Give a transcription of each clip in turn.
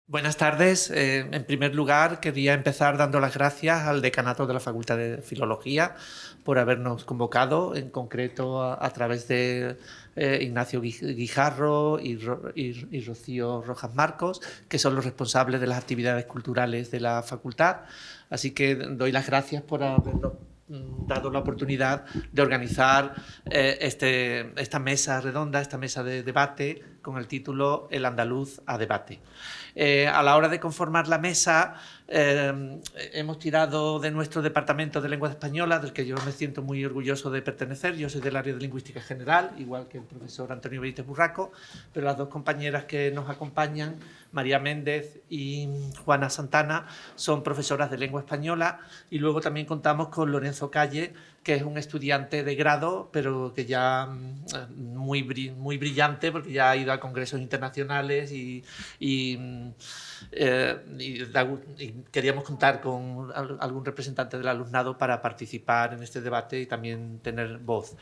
Buenas tardes. En primer lugar, quería empezar dando las gracias al decanato de la Facultad de Filología por habernos convocado, en concreto a través de Ignacio Guijarro y Rocío Rojas Marcos, que son los responsables de las actividades culturales de la facultad. Así que doy las gracias por habernos dado la oportunidad de organizar esta mesa redonda, esta mesa de debate con el título El andaluz a debate. A la hora de conformar la mesa hemos tirado de nuestro departamento de lengua española, del que yo me siento muy orgulloso de pertenecer. Yo soy del área de lingüística general, igual que el profesor Antonio Benítez Burraco, pero las dos compañeras que nos acompañan, María Méndez y Juana Santana, son profesoras de lengua española, y luego también contamos con Lorenzo Calle, que es un estudiante de grado, pero que ya muy brillante, porque ya ha ido a congresos internacionales y queríamos contar con algún representante del alumnado para participar en este debate y también tener voz.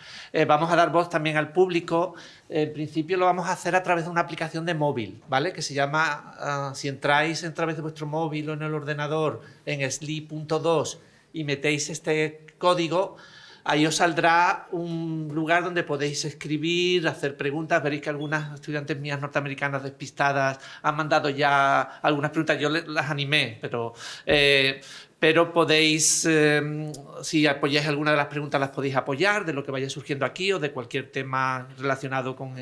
Vamos a dar voz también al público. En principio lo vamos a hacer a través de una aplicación de móvil, ¿vale? Que se llama, si entráis a través de vuestro móvil o en el ordenador en sli.2 y metéis este código, ahí os saldrá un lugar donde podéis escribir, hacer preguntas. Veréis que algunas estudiantes mías norteamericanas despistadas han mandado ya algunas preguntas. Yo las animé, pero podéis, si apoyáis alguna de las preguntas, las podéis apoyar de lo que vaya surgiendo aquí o de cualquier tema relacionado con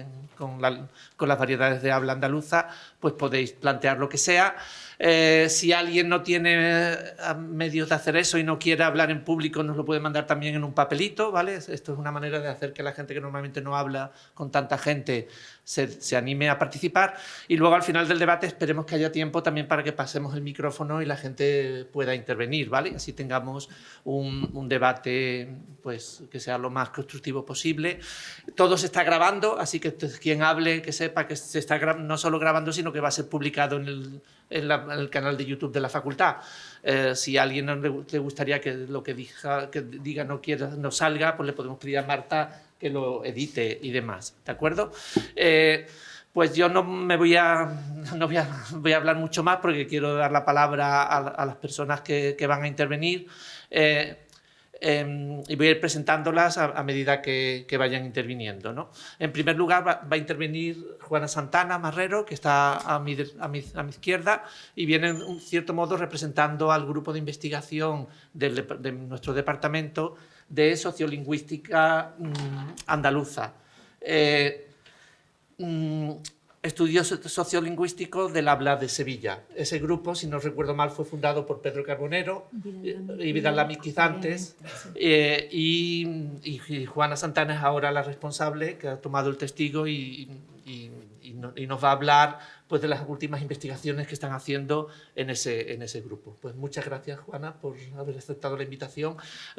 las variedades de habla andaluza, pues podéis plantear lo que sea. Si alguien no tiene medios de hacer eso y no quiere hablar en público, nos lo puede mandar también en un papelito, ¿vale? Esto es una manera de hacer que la gente que normalmente no habla con tanta gente se anime a participar. Y luego al final del debate esperemos que haya tiempo también para que pasemos el micrófono y la gente pueda intervenir, ¿vale? Así tengamos un debate pues, que sea lo más constructivo posible. Todo se está grabando, así que quien hable que sepa que se está no solo grabando, sino que va a ser publicado en el canal de YouTube de la facultad. Si a alguien no le gustaría que lo que diga no salga, pues le podemos pedir a Marta que lo edite y demás, ¿de acuerdo? Pues yo no voy a hablar mucho más porque quiero dar la palabra a las personas que van a intervenir. Y voy a ir presentándolas a medida que vayan interviniendo, ¿no? En primer lugar va a intervenir Juana Santana Marrero, que está a mi izquierda, y viene en cierto modo representando al grupo de investigación de nuestro departamento de sociolingüística andaluza. Estudios sociolingüísticos del habla de Sevilla. Ese grupo, si no recuerdo mal, fue fundado por Pedro Carbonero y Vidal Lamizquiz antes, y Juana Santana es ahora la responsable, que ha tomado el testigo y nos va a hablar pues, de las últimas investigaciones que están haciendo en ese grupo. Pues muchas gracias, Juana, por haber aceptado la invitación.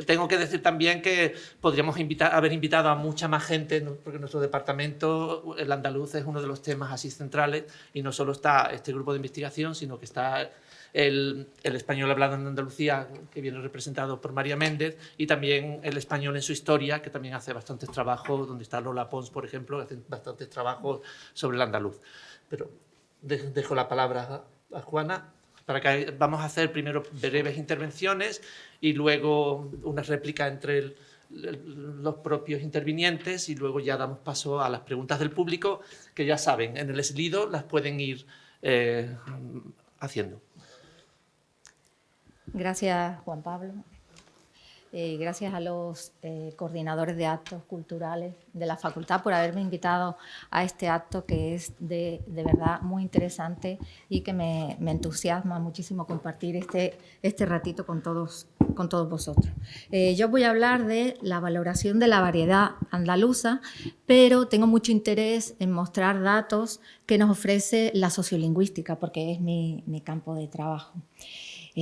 Tengo que decir también que podríamos haber invitado a mucha más gente, ¿no? Porque nuestro departamento, el andaluz, es uno de los temas así centrales, y no solo está este grupo de investigación, sino que está el español hablado en Andalucía, que viene representado por María Méndez, y también el español en su historia, que también hace bastantes trabajos, donde está Lola Pons, por ejemplo, que hace bastantes trabajos sobre el andaluz. Pero dejo la palabra a Juana, para que vamos a hacer primero breves intervenciones y luego una réplica entre los propios intervinientes, y luego ya damos paso a las preguntas del público, que ya saben, en el Slido las pueden ir haciendo. Gracias, Juan Pablo. Gracias a los coordinadores de actos culturales de la facultad por haberme invitado a este acto, que es de verdad muy interesante y que me entusiasma muchísimo compartir este ratito con todos vosotros. Yo voy a hablar de la valoración de la variedad andaluza, pero tengo mucho interés en mostrar datos que nos ofrece la sociolingüística, porque es mi campo de trabajo.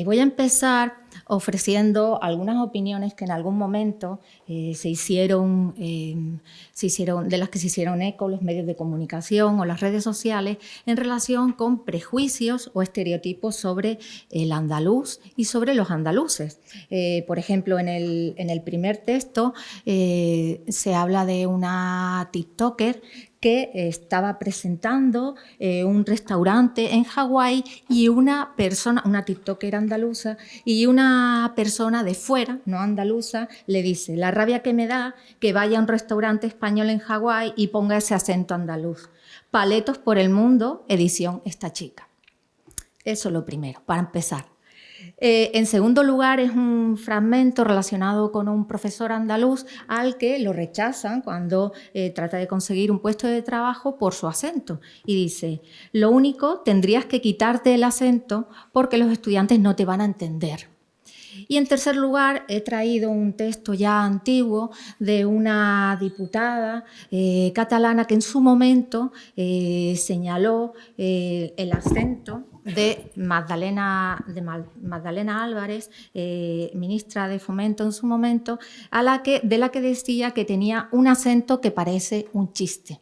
Voy a empezar ofreciendo algunas opiniones que en algún momento se hicieron, de las que se hicieron eco los medios de comunicación o las redes sociales en relación con prejuicios o estereotipos sobre el andaluz y sobre los andaluces. Por ejemplo, en el primer texto se habla de una tiktoker que estaba presentando un restaurante en Hawái y una persona, una tiktoker andaluza, y una persona de fuera, no andaluza, le dice: la rabia que me da que vaya a un restaurante español en Hawái y ponga ese acento andaluz. Paletos por el mundo, edición Esta chica. Eso es lo primero, para empezar. En segundo lugar, es un fragmento relacionado con un profesor andaluz al que lo rechazan cuando trata de conseguir un puesto de trabajo por su acento. Y dice: lo único, tendrías que quitarte el acento porque los estudiantes no te van a entender. Y en tercer lugar, he traído un texto ya antiguo de una diputada catalana que en su momento señaló el acento de Magdalena Álvarez, ministra de Fomento en su momento, de la que decía que tenía un acento que parece un chiste.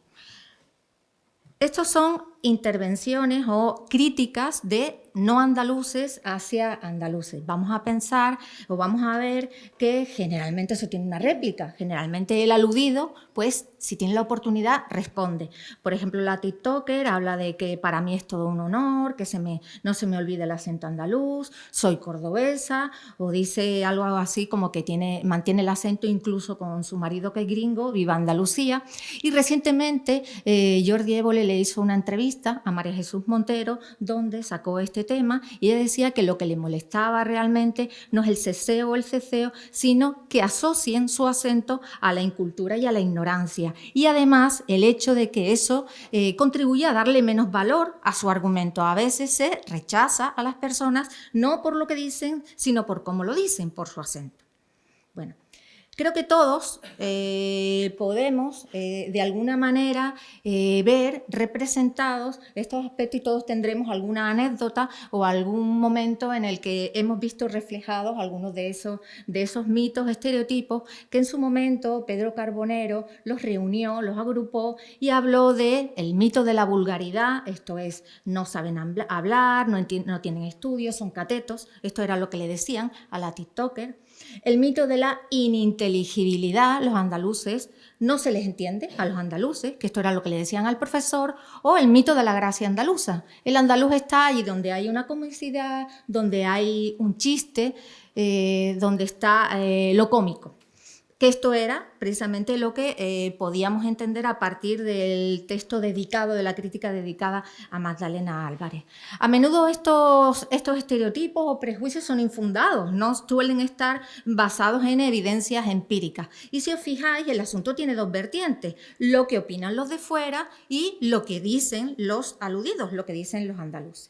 Estos son intervenciones o críticas de no andaluces hacia andaluces. Vamos a pensar o vamos a ver que generalmente eso tiene una réplica. Generalmente el aludido, pues si tiene la oportunidad, responde. Por ejemplo, la tiktoker habla de que para mí es todo un honor, que no se me olvide el acento andaluz, soy cordobesa, o dice algo así como que mantiene el acento incluso con su marido que es gringo, viva Andalucía. Y recientemente Jordi Évole le hizo una entrevista a María Jesús Montero donde sacó este tema y ella decía que lo que le molestaba realmente no es el ceseo o el ceceo, sino que asocien su acento a la incultura y a la ignorancia. Y además el hecho de que eso contribuye a darle menos valor a su argumento. A veces se rechaza a las personas no por lo que dicen, sino por cómo lo dicen, por su acento. Bueno, creo que todos podemos, de alguna manera, ver representados estos aspectos y todos tendremos alguna anécdota o algún momento en el que hemos visto reflejados algunos de esos mitos, estereotipos, que en su momento Pedro Carbonero los reunió, los agrupó y habló del mito de la vulgaridad, esto es, no saben hablar, no tienen estudios, son catetos, esto era lo que le decían a la tiktoker. El mito de la ininteligibilidad, los andaluces, no se les entiende a los andaluces, que esto era lo que le decían al profesor, o el mito de la gracia andaluza. El andaluz está allí donde hay una comicidad, donde hay un chiste, donde está lo cómico. Que esto era precisamente lo que podíamos entender a partir del texto dedicado, de la crítica dedicada a Magdalena Álvarez. A menudo estos estereotipos o prejuicios son infundados, no suelen estar basados en evidencias empíricas. Y si os fijáis, el asunto tiene dos vertientes, lo que opinan los de fuera y lo que dicen los aludidos, lo que dicen los andaluces.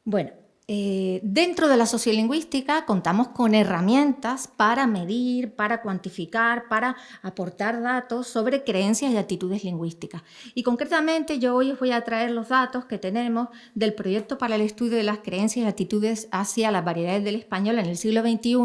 Bueno, dentro de la sociolingüística contamos con herramientas para medir, para cuantificar, para aportar datos sobre creencias y actitudes lingüísticas. Y concretamente yo hoy os voy a traer los datos que tenemos del proyecto para el estudio de las creencias y actitudes hacia las variedades del español en el siglo XXI,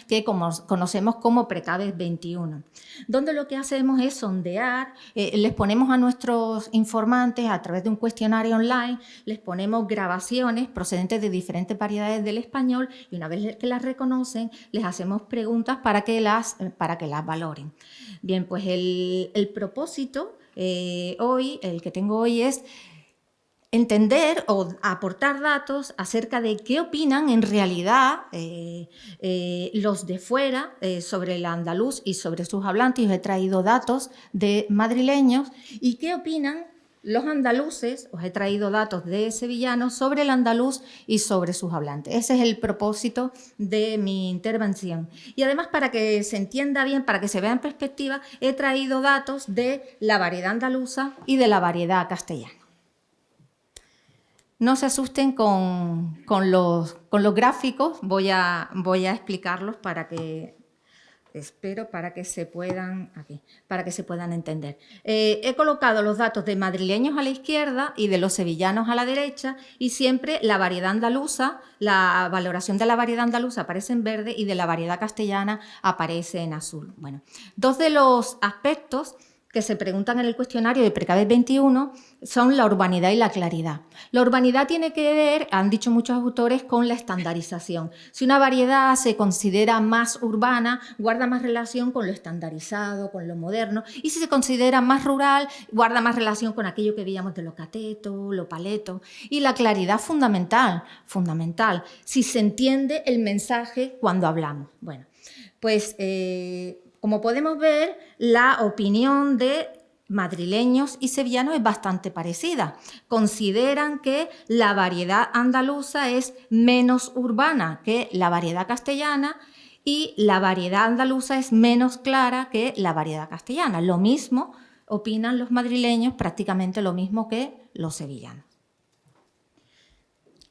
que conocemos como Precabes XXI, donde lo que hacemos es sondear, les ponemos a nuestros informantes a través de un cuestionario online, les ponemos grabaciones procedentes de diferentes variedades del español y una vez que las reconocen les hacemos preguntas para que las valoren. Bien, pues el propósito el que tengo hoy es entender o aportar datos acerca de qué opinan en realidad los de fuera sobre el andaluz y sobre sus hablantes. Os he traído datos de madrileños y qué opinan los andaluces, os he traído datos de sevillanos sobre el andaluz y sobre sus hablantes. Ese es el propósito de mi intervención. Y además, para que se entienda bien, para que se vea en perspectiva, he traído datos de la variedad andaluza y de la variedad castellana. No se asusten con los gráficos, voy a explicarlos para que se puedan entender. He colocado los datos de madrileños a la izquierda y de los sevillanos a la derecha y siempre la variedad andaluza, la valoración de la variedad andaluza aparece en verde y de la variedad castellana aparece en azul. Bueno, dos de los aspectos que se preguntan en el cuestionario de Precabez 21 son la urbanidad y la claridad. La urbanidad tiene que ver, han dicho muchos autores, con la estandarización. Si una variedad se considera más urbana, guarda más relación con lo estandarizado, con lo moderno, y si se considera más rural, guarda más relación con aquello que veíamos de lo cateto, lo paleto. Y la claridad fundamental, si se entiende el mensaje cuando hablamos. Bueno, pues como podemos ver, la opinión de madrileños y sevillanos es bastante parecida. Consideran que la variedad andaluza es menos urbana que la variedad castellana y la variedad andaluza es menos clara que la variedad castellana. Lo mismo opinan los madrileños, prácticamente lo mismo que los sevillanos.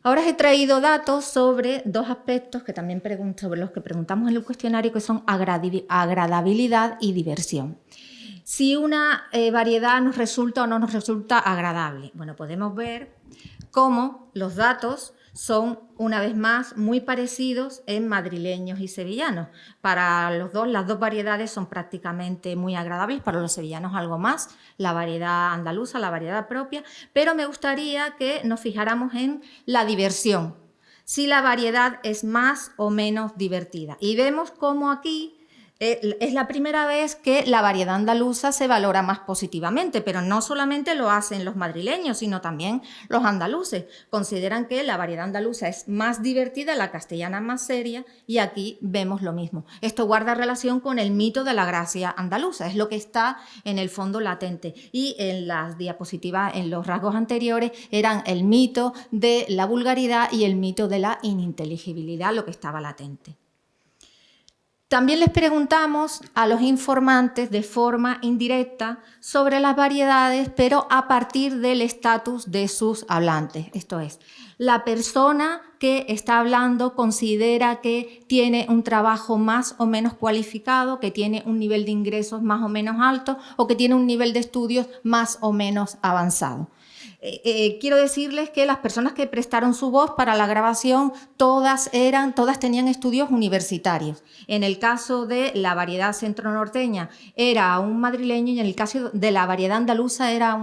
Ahora os he traído datos sobre dos aspectos que también sobre los que preguntamos en el cuestionario, que son agradabilidad y diversión. Si una variedad nos resulta o no nos resulta agradable. Bueno, podemos ver cómo los datos son, una vez más, muy parecidos en madrileños y sevillanos. Para los dos, las dos variedades son prácticamente muy agradables, para los sevillanos algo más, la variedad andaluza, la variedad propia, pero me gustaría que nos fijáramos en la diversión, si la variedad es más o menos divertida. Y vemos cómo aquí es la primera vez que la variedad andaluza se valora más positivamente, pero no solamente lo hacen los madrileños, sino también los andaluces. Consideran que la variedad andaluza es más divertida, la castellana más seria, y aquí vemos lo mismo. Esto guarda relación con el mito de la gracia andaluza, es lo que está en el fondo latente. Y en las diapositivas, en los rasgos anteriores, eran el mito de la vulgaridad y el mito de la ininteligibilidad, lo que estaba latente. También les preguntamos a los informantes de forma indirecta sobre las variedades, pero a partir del estatus de sus hablantes. Esto es, la persona que está hablando considera que tiene un trabajo más o menos cualificado, que tiene un nivel de ingresos más o menos alto o que tiene un nivel de estudios más o menos avanzado. Quiero decirles que las personas que prestaron su voz para la grabación, todas tenían estudios universitarios. En el caso de la variedad centro-norteña era un madrileño y en el caso de la variedad andaluza era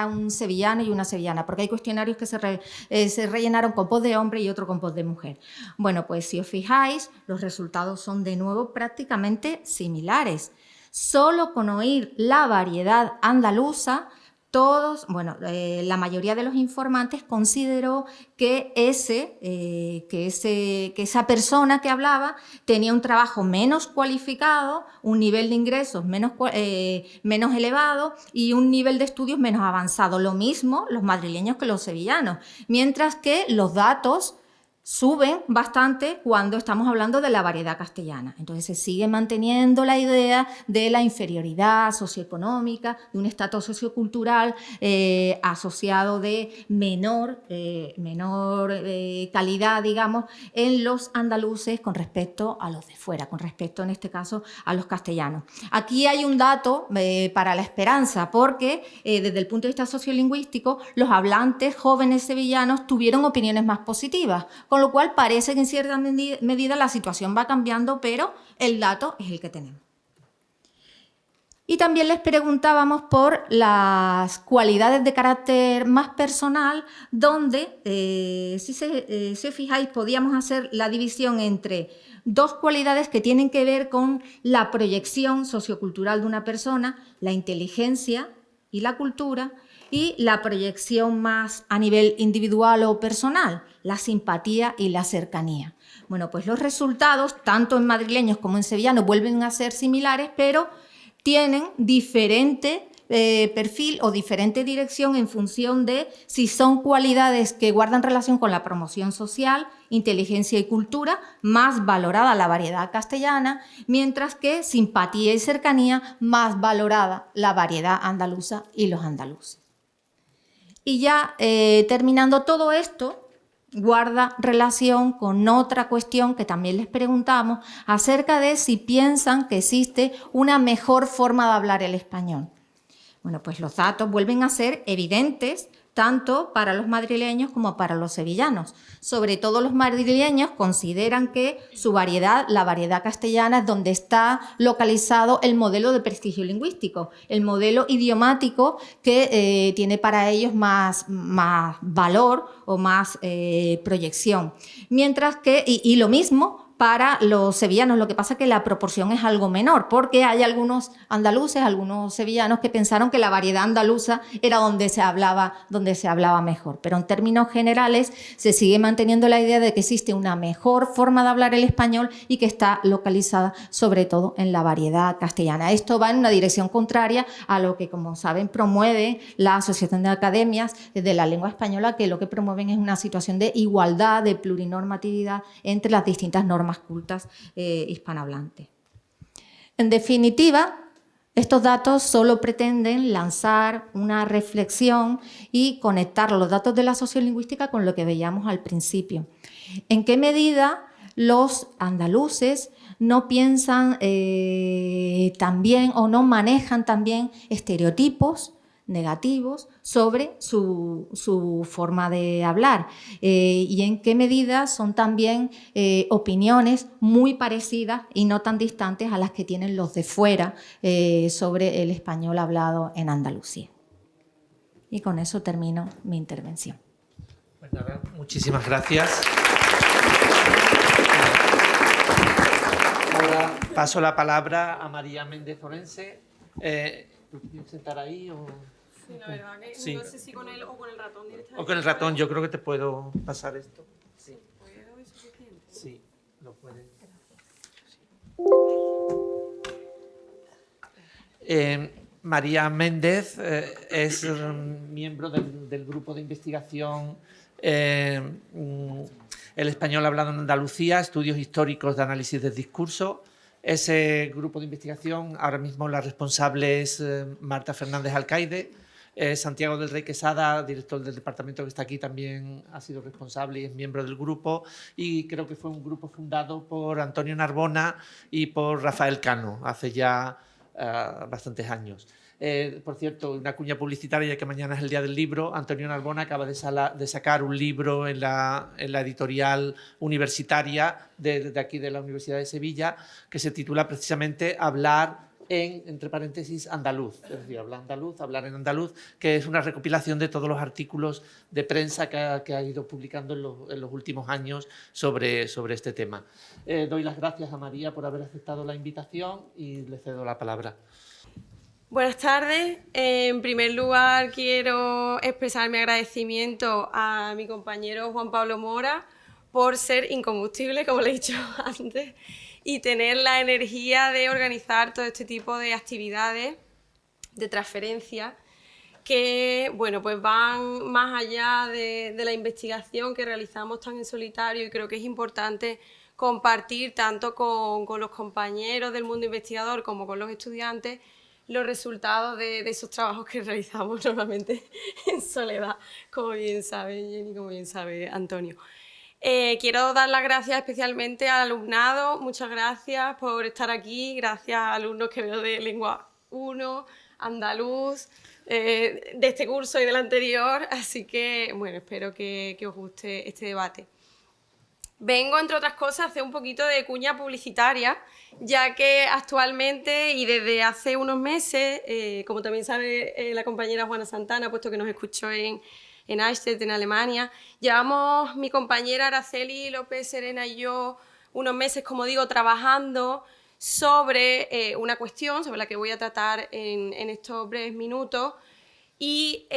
un sevillano y una sevillana, porque hay cuestionarios que se rellenaron con voz de hombre y otro con voz de mujer. Bueno, pues si os fijáis, los resultados son de nuevo prácticamente similares. Solo con oír la variedad andaluza, la mayoría de los informantes consideró que esa persona que hablaba tenía un trabajo menos cualificado, un nivel de ingresos menos elevado y un nivel de estudios menos avanzado. Lo mismo los madrileños que los sevillanos, mientras que los datos suben bastante cuando estamos hablando de la variedad castellana. Entonces se sigue manteniendo la idea de la inferioridad socioeconómica, de un estatus sociocultural asociado de menor calidad, digamos, en los andaluces con respecto a los de fuera, con respecto en este caso a los castellanos. Aquí hay un dato para la esperanza, porque desde el punto de vista sociolingüístico los hablantes jóvenes sevillanos tuvieron opiniones más positivas, con lo cual parece que en cierta medida la situación va cambiando, pero el dato es el que tenemos. Y también les preguntábamos por las cualidades de carácter más personal, donde, si os fijáis, podíamos hacer la división entre dos cualidades que tienen que ver con la proyección sociocultural de una persona, la inteligencia y la cultura, y la proyección más a nivel individual o personal, la simpatía y la cercanía. Bueno, pues los resultados, tanto en madrileños como en sevillanos, vuelven a ser similares, pero tienen diferente perfil o diferente dirección en función de si son cualidades que guardan relación con la promoción social, inteligencia y cultura, más valorada la variedad castellana, mientras que simpatía y cercanía, más valorada la variedad andaluza y los andaluces. Y ya terminando todo esto, guarda relación con otra cuestión que también les preguntamos acerca de si piensan que existe una mejor forma de hablar el español. Bueno, pues los datos vuelven a ser evidentes tanto para los madrileños como para los sevillanos. Sobre todo los madrileños consideran que su variedad, la variedad castellana, es donde está localizado el modelo de prestigio lingüístico, el modelo idiomático que tiene para ellos más valor o más proyección. Mientras que, y lo mismo para los sevillanos, lo que pasa es que la proporción es algo menor, porque hay algunos andaluces, algunos sevillanos que pensaron que la variedad andaluza era donde se hablaba mejor. Pero en términos generales se sigue manteniendo la idea de que existe una mejor forma de hablar el español y que está localizada sobre todo en la variedad castellana. Esto va en una dirección contraria a lo que, como saben, promueve la Asociación de Academias de la Lengua Española, que lo que promueven es una situación de igualdad, de plurinormatividad entre las distintas normas cultas hispanohablantes. En definitiva, estos datos solo pretenden lanzar una reflexión y conectar los datos de la sociolingüística con lo que veíamos al principio. ¿En qué medida los andaluces no piensan también o no manejan también estereotipos negativos sobre su forma de hablar y en qué medida son también opiniones muy parecidas y no tan distantes a las que tienen los de fuera sobre el español hablado en Andalucía? Y con eso termino mi intervención. Pues nada, muchísimas gracias. Ahora paso la palabra a María Méndez Orense. ¿Lo quieres sentar ahí o...? Sí, la verdad que sí. No sé si con él o con el ratón directamente. O con el ratón, yo creo que te puedo pasar esto. Sí. ¿Puedo? ¿Es suficiente? Sí, lo puedes. María Méndez es miembro del grupo de investigación El español hablado en Andalucía, estudios históricos de análisis del discurso. Ese grupo de investigación, ahora mismo la responsable es Marta Fernández Alcaide. Santiago del Rey Quesada, director del departamento que está aquí, también ha sido responsable y es miembro del grupo, y creo que fue un grupo fundado por Antonio Narbona y por Rafael Cano hace ya bastantes años. Por cierto, una cuña publicitaria, ya que mañana es el Día del Libro. Antonio Narbona acaba de sacar un libro en la editorial universitaria de aquí de la Universidad de Sevilla, que se titula precisamente Hablar entre paréntesis, andaluz, es decir, hablar en andaluz, que es una recopilación de todos los artículos de prensa que ha ido publicando en los últimos años sobre este tema. Doy las gracias a María por haber aceptado la invitación y le cedo la palabra. Buenas tardes. En primer lugar, quiero expresar mi agradecimiento a mi compañero Juan Pablo Mora por ser incombustible, como le he dicho antes, y tener la energía de organizar todo este tipo de actividades de transferencia que, bueno, pues van más allá de la investigación que realizamos tan en solitario, y creo que es importante compartir tanto con los compañeros del mundo investigador como con los estudiantes los resultados de esos trabajos que realizamos normalmente en soledad, como bien sabe Jenny, como bien sabe Antonio. Quiero dar las gracias especialmente al alumnado. Muchas gracias por estar aquí. Gracias a alumnos que veo de Lengua 1, andaluz, de este curso y del anterior. Así que, bueno, espero que os guste este debate. Vengo, entre otras cosas, a hacer un poquito de cuña publicitaria, ya que actualmente y desde hace unos meses, como también sabe la compañera Juana Santana, puesto que nos escuchó en Eichstätt, en Alemania, llevamos mi compañera Araceli López Serena y yo unos meses, como digo, trabajando sobre una cuestión sobre la que voy a tratar en estos breves minutos, y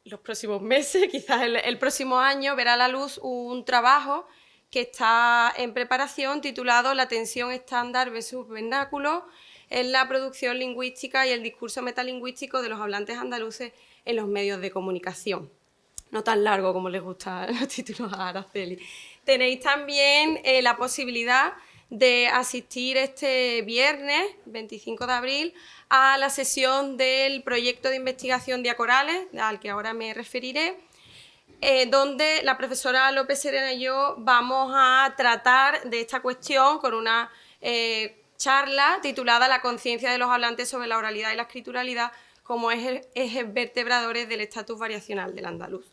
los próximos meses, quizás el próximo año, verá a la luz un trabajo que está en preparación titulado La tensión estándar versus vernáculo en la producción lingüística y el discurso metalingüístico de los hablantes andaluces en los medios de comunicación. No tan largo como les gustan los títulos a Araceli. Tenéis también la posibilidad de asistir este viernes, 25 de abril, a la sesión del proyecto de investigación Diacorales, al que ahora me referiré, donde la profesora López Serena y yo vamos a tratar de esta cuestión con una charla titulada La conciencia de los hablantes sobre la oralidad y la escrituralidad como ejes vertebradores del estatus variacional del andaluz.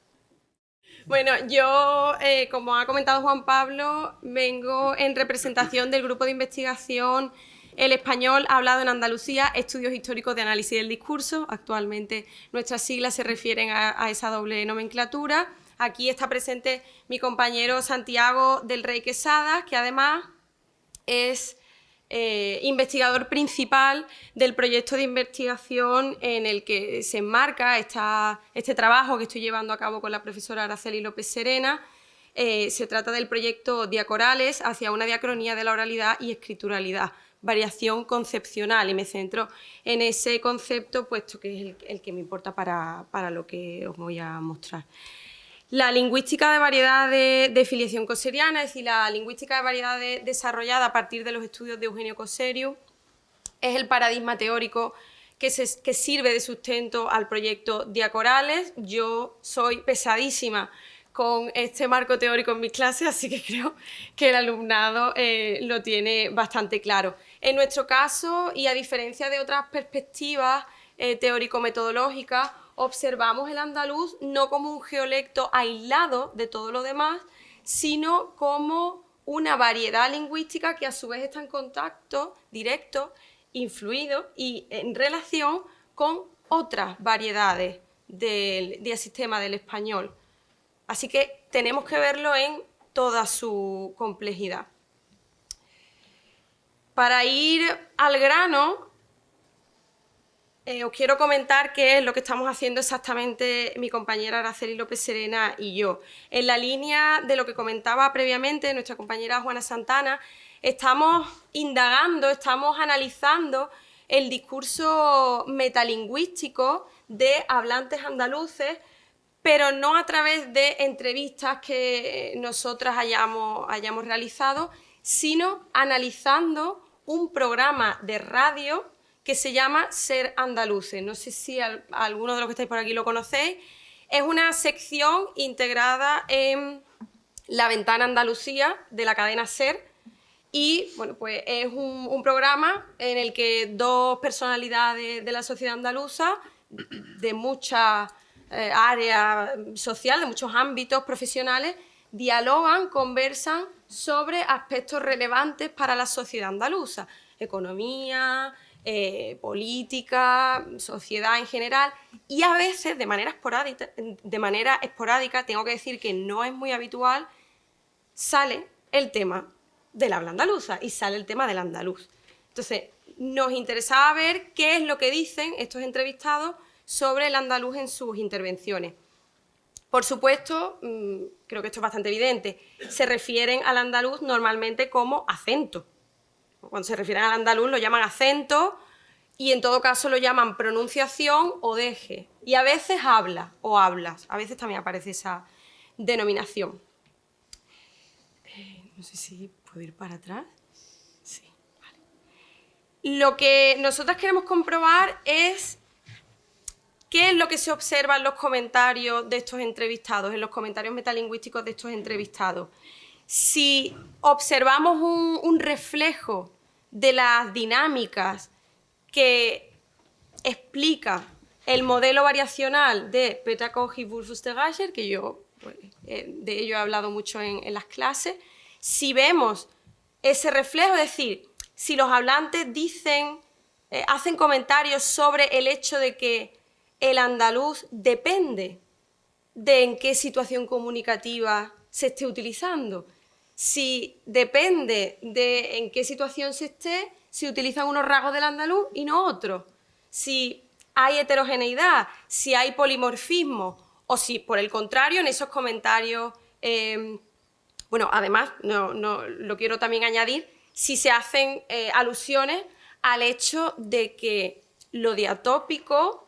Bueno, yo, como ha comentado Juan Pablo, vengo en representación del grupo de investigación El español hablado en Andalucía, estudios históricos de análisis del discurso. Actualmente nuestras siglas se refieren a esa doble nomenclatura. Aquí está presente mi compañero Santiago del Rey Quesada, que además es investigador principal del proyecto de investigación en el que se enmarca este trabajo que estoy llevando a cabo con la profesora Araceli López Serena. Se trata del proyecto Diacorales hacia una diacronía de la oralidad y escrituralidad, variación concepcional, y me centro en ese concepto puesto que es el que me importa para lo que os voy a mostrar. La lingüística de variedad de filiación cosseriana, es decir, la lingüística de variedad desarrollada a partir de los estudios de Eugenio Cosseriu, es el paradigma teórico que sirve de sustento al proyecto Diacorales. Yo soy pesadísima con este marco teórico en mis clases, así que creo que el alumnado lo tiene bastante claro. En nuestro caso, y a diferencia de otras perspectivas teórico-metodológicas, observamos el andaluz no como un geolecto aislado de todo lo demás, sino como una variedad lingüística que a su vez está en contacto directo, influido y en relación con otras variedades del sistema del español. Así que tenemos que verlo en toda su complejidad. Para ir al grano, os quiero comentar qué es lo que estamos haciendo exactamente mi compañera Araceli López Serena y yo. En la línea de lo que comentaba previamente nuestra compañera Juana Santana, estamos indagando, estamos analizando el discurso metalingüístico de hablantes andaluces, pero no a través de entrevistas que nosotras hayamos realizado, sino analizando un programa de radio que se llama Ser Andaluces. No sé si alguno de los que estáis por aquí lo conocéis. Es una sección integrada en La Ventana Andalucía de la cadena Ser y bueno, pues es un programa en el que dos personalidades de la sociedad andaluza, de muchas áreas sociales, de muchos ámbitos profesionales, dialogan, conversan sobre aspectos relevantes para la sociedad andaluza, economía, política, sociedad en general, y a veces de manera esporádica, tengo que decir que no es muy habitual, sale el tema del habla andaluza y sale el tema del andaluz. Entonces, nos interesaba ver qué es lo que dicen estos entrevistados sobre el andaluz en sus intervenciones. Por supuesto, creo que esto es bastante evidente, se refieren al andaluz normalmente como acento. Cuando se refieren al andaluz lo llaman acento y en todo caso lo llaman pronunciación o deje. Y a veces habla o hablas, a veces también aparece esa denominación. No sé si puedo ir para atrás. Sí, vale. Lo que nosotras queremos comprobar es qué es lo que se observa en los comentarios de estos entrevistados, en los comentarios metalingüísticos de estos entrevistados. Si observamos un reflejo de las dinámicas que explica el modelo variacional de Peterkoch y Wulff-Ustergacher, que yo pues, de ello he hablado mucho en las clases, si vemos ese reflejo, es decir, si los hablantes hacen comentarios sobre el hecho de que el andaluz depende de en qué situación comunicativa se esté utilizando. Si depende de en qué situación se esté, si utilizan unos rasgos del andaluz y no otros. Si hay heterogeneidad, si hay polimorfismo o si, por el contrario, en esos comentarios, bueno, además, no lo quiero también añadir, si se hacen alusiones al hecho de que lo diatópico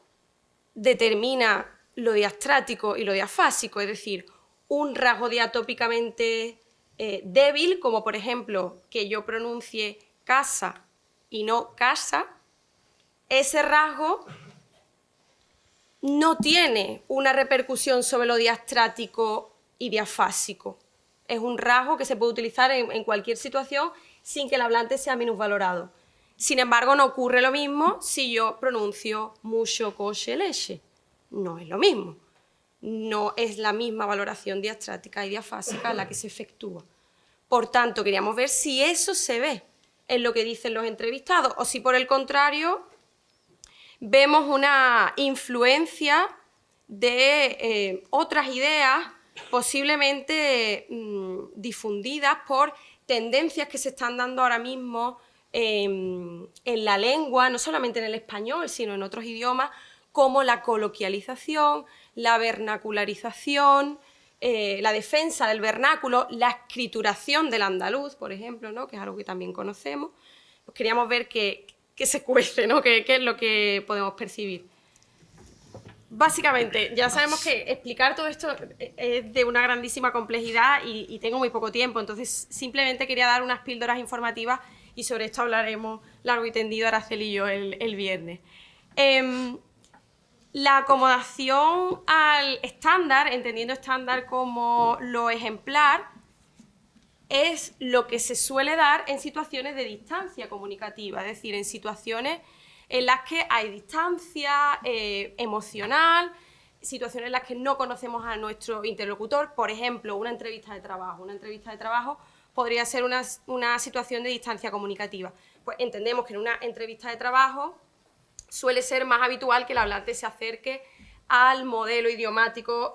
determina lo diastrático y lo diafásico, es decir, un rasgo diatópicamente débil, como por ejemplo que yo pronuncie casa y no casa, ese rasgo no tiene una repercusión sobre lo diastrático y diafásico. Es un rasgo que se puede utilizar en cualquier situación sin que el hablante sea minusvalorado. Sin embargo, no ocurre lo mismo si yo pronuncio mucho, coche, leche. No es lo mismo. No es la misma valoración diastrática y diafásica la que se efectúa. Por tanto, queríamos ver si eso se ve en lo que dicen los entrevistados o si, por el contrario, vemos una influencia de otras ideas posiblemente difundidas por tendencias que se están dando ahora mismo en la lengua, no solamente en el español, sino en otros idiomas, como la coloquialización, la vernacularización, la defensa del vernáculo, la escrituración del andaluz, por ejemplo, ¿no? Que es algo que también conocemos. Pues queríamos ver qué se cuece, ¿no? Qué es lo que podemos percibir. Básicamente, ya sabemos que explicar todo esto es de una grandísima complejidad y tengo muy poco tiempo, entonces simplemente quería dar unas píldoras informativas y sobre esto hablaremos largo y tendido Araceli y yo el viernes. La acomodación al estándar, entendiendo estándar como lo ejemplar, es lo que se suele dar en situaciones de distancia comunicativa, es decir, en situaciones en las que hay distancia emocional, situaciones en las que no conocemos a nuestro interlocutor, por ejemplo, una entrevista de trabajo. Una entrevista de trabajo podría ser una situación de distancia comunicativa. Pues entendemos que en una entrevista de trabajo suele ser más habitual que el hablante se acerque al modelo idiomático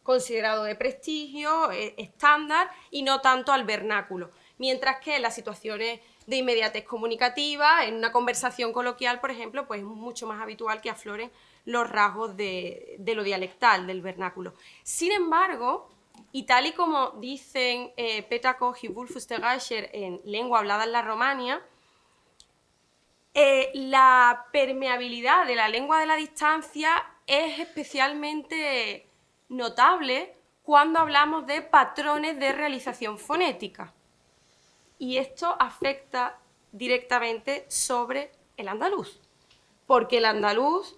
considerado de prestigio, estándar, y no tanto al vernáculo. Mientras que en las situaciones de inmediatez comunicativa, en una conversación coloquial, por ejemplo, pues es mucho más habitual que afloren los rasgos de lo dialectal, del vernáculo. Sin embargo, y tal y como dicen Petakov y Wolf-Usterreicher en Lengua hablada en la Romania, la permeabilidad de la lengua de la distancia es especialmente notable cuando hablamos de patrones de realización fonética. Y esto afecta directamente sobre el andaluz, porque el andaluz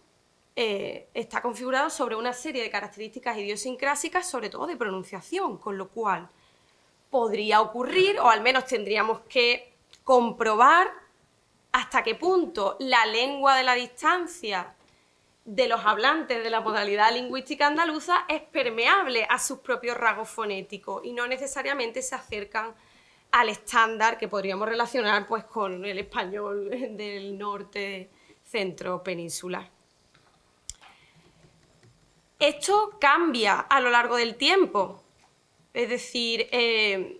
está configurado sobre una serie de características idiosincrásicas, sobre todo de pronunciación, con lo cual podría ocurrir, o al menos tendríamos que comprobar hasta qué punto la lengua de la distancia de los hablantes de la modalidad lingüística andaluza es permeable a sus propios rasgos fonéticos y no necesariamente se acercan al estándar que podríamos relacionar pues, con el español del norte centro peninsular. Esto cambia a lo largo del tiempo, es decir, el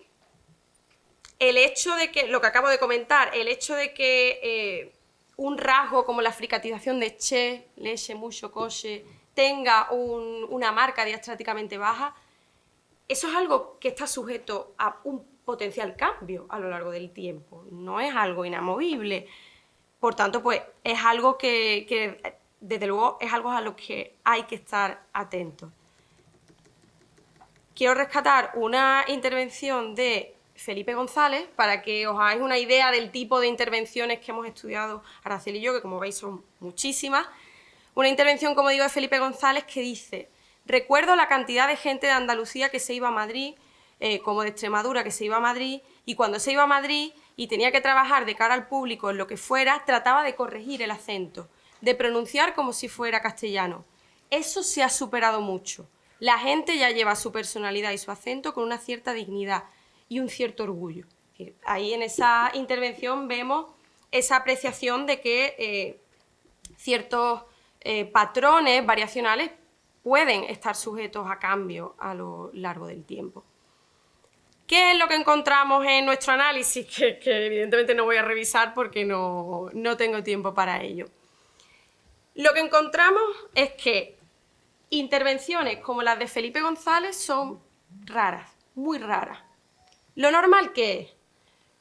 hecho de que, lo que acabo de comentar, el hecho de que un rasgo como la fricatización de che, leche, mucho, coche, tenga una marca diastráticamente baja, eso es algo que está sujeto a un potencial cambio a lo largo del tiempo, no es algo inamovible. Por tanto, pues es algo que desde luego, es algo a lo que hay que estar atentos. Quiero rescatar una intervención de Felipe González para que os hagáis una idea del tipo de intervenciones que hemos estudiado Araceli y yo, que como veis son muchísimas. Una intervención, como digo, de Felipe González que dice: recuerdo la cantidad de gente de Andalucía que se iba a Madrid, como de Extremadura que se iba a Madrid, y cuando se iba a Madrid y tenía que trabajar de cara al público en lo que fuera, trataba de corregir el acento, de pronunciar como si fuera castellano. Eso se ha superado mucho. La gente ya lleva su personalidad y su acento con una cierta dignidad y un cierto orgullo. Ahí en esa intervención vemos esa apreciación de que ciertos patrones variacionales pueden estar sujetos a cambio a lo largo del tiempo. ¿Qué es lo que encontramos en nuestro análisis? Que evidentemente no voy a revisar porque no tengo tiempo para ello. Lo que encontramos es que intervenciones como las de Felipe González son raras, muy raras. ¿Lo normal qué es?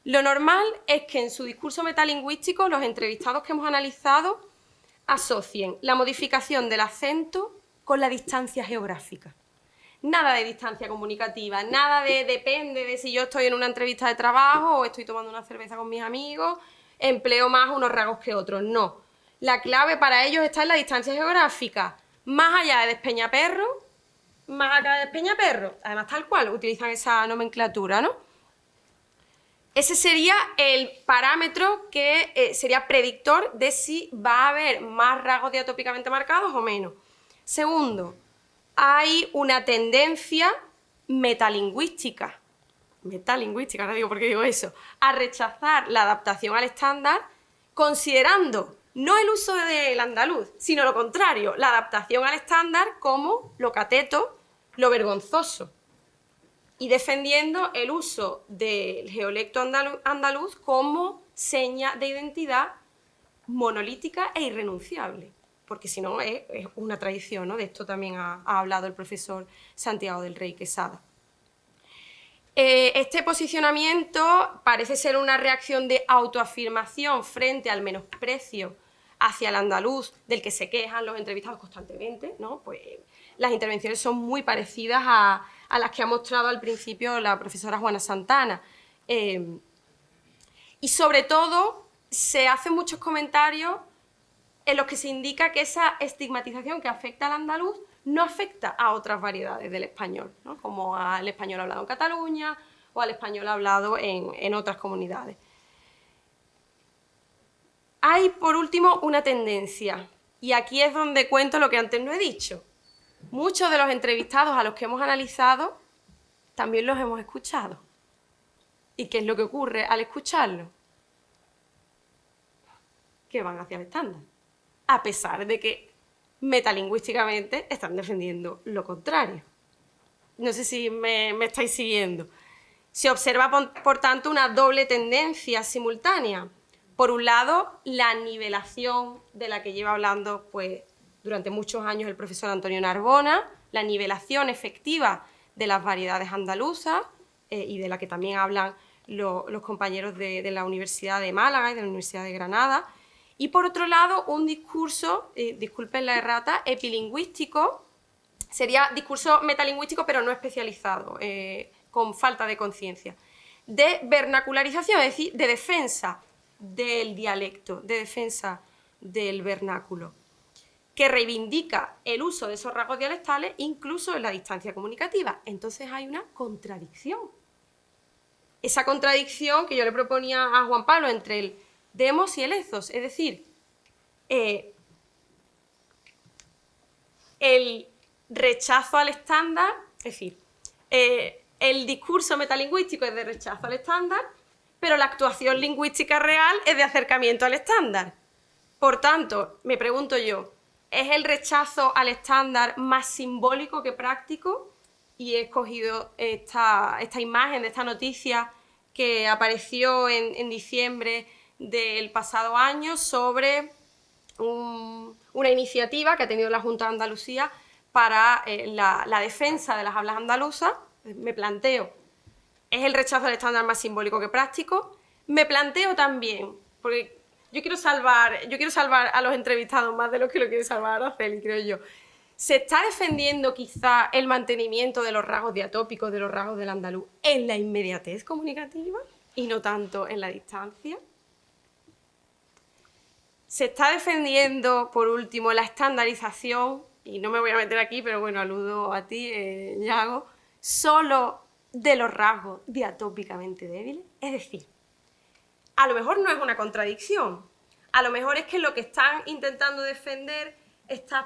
Lo normal es que en su discurso metalingüístico los entrevistados que hemos analizado asocien la modificación del acento con la distancia geográfica. Nada de distancia comunicativa, nada de depende de si yo estoy en una entrevista de trabajo o estoy tomando una cerveza con mis amigos, empleo más unos rasgos que otros, no. La clave para ellos está en la distancia geográfica, más allá de Despeñaperro, más acá de Despeñaperro, además tal cual utilizan esa nomenclatura, ¿no? Ese sería el parámetro que sería predictor de si va a haber más rasgos diatópicamente marcados o menos. Segundo, hay una tendencia metalingüística, ahora digo por qué digo eso, a rechazar la adaptación al estándar, considerando no el uso del andaluz, sino lo contrario, la adaptación al estándar como lo cateto, lo vergonzoso, y defendiendo el uso del geolecto andaluz como seña de identidad monolítica e irrenunciable, porque si no es una tradición, ¿no? De esto también ha hablado el profesor Santiago del Rey Quesada. Este posicionamiento parece ser una reacción de autoafirmación frente al menosprecio hacia el andaluz del que se quejan los entrevistados constantemente, ¿no? Pues las intervenciones son muy parecidas a las que ha mostrado al principio la profesora Juana Santana. Y sobre todo se hacen muchos comentarios en los que se indica que esa estigmatización que afecta al andaluz no afecta a otras variedades del español, ¿no? Como al español hablado en Cataluña o al español hablado en otras comunidades. Hay, por último, una tendencia, y aquí es donde cuento lo que antes no he dicho. Muchos de los entrevistados a los que hemos analizado también los hemos escuchado. ¿Y qué es lo que ocurre al escucharlo? Que van hacia el estándar, a pesar de que metalingüísticamente están defendiendo lo contrario. No sé si me estáis siguiendo. Se observa, por tanto, una doble tendencia simultánea. Por un lado, la nivelación de la que lleva hablando pues, durante muchos años el profesor Antonio Narbona, la nivelación efectiva de las variedades andaluzas y de la que también hablan los compañeros de la Universidad de Málaga y de la Universidad de Granada. Y por otro lado, un discurso, disculpen la errata, epilingüístico, sería discurso metalingüístico pero no especializado, con falta de conciencia, de vernacularización, es decir, de defensa del dialecto, de defensa del vernáculo, que reivindica el uso de esos rasgos dialectales incluso en la distancia comunicativa. Entonces hay una contradicción. Esa contradicción que yo le proponía a Juan Pablo entre el demos y el ethos, es decir, el rechazo al estándar, es decir, el discurso metalingüístico es de rechazo al estándar, pero la actuación lingüística real es de acercamiento al estándar. Por tanto, me pregunto yo, ¿es el rechazo al estándar más simbólico que práctico? Y he escogido esta imagen de esta noticia que apareció en diciembre del pasado año sobre una iniciativa que ha tenido la Junta de Andalucía para la defensa de las hablas andaluzas. Me planteo, ¿es el rechazo al estándar más simbólico que práctico? Me planteo también, porque yo quiero salvar a los entrevistados más de lo que lo quiere salvar Araceli, creo yo. ¿Se está defendiendo quizá el mantenimiento de los rasgos diatópicos, de los rasgos del andaluz, en la inmediatez comunicativa y no tanto en la distancia? Se está defendiendo, por último, la estandarización, y no me voy a meter aquí, pero bueno, aludo a ti, Yago, solo de los rasgos diatópicamente débiles. Es decir, a lo mejor no es una contradicción, a lo mejor es que lo que están intentando defender estas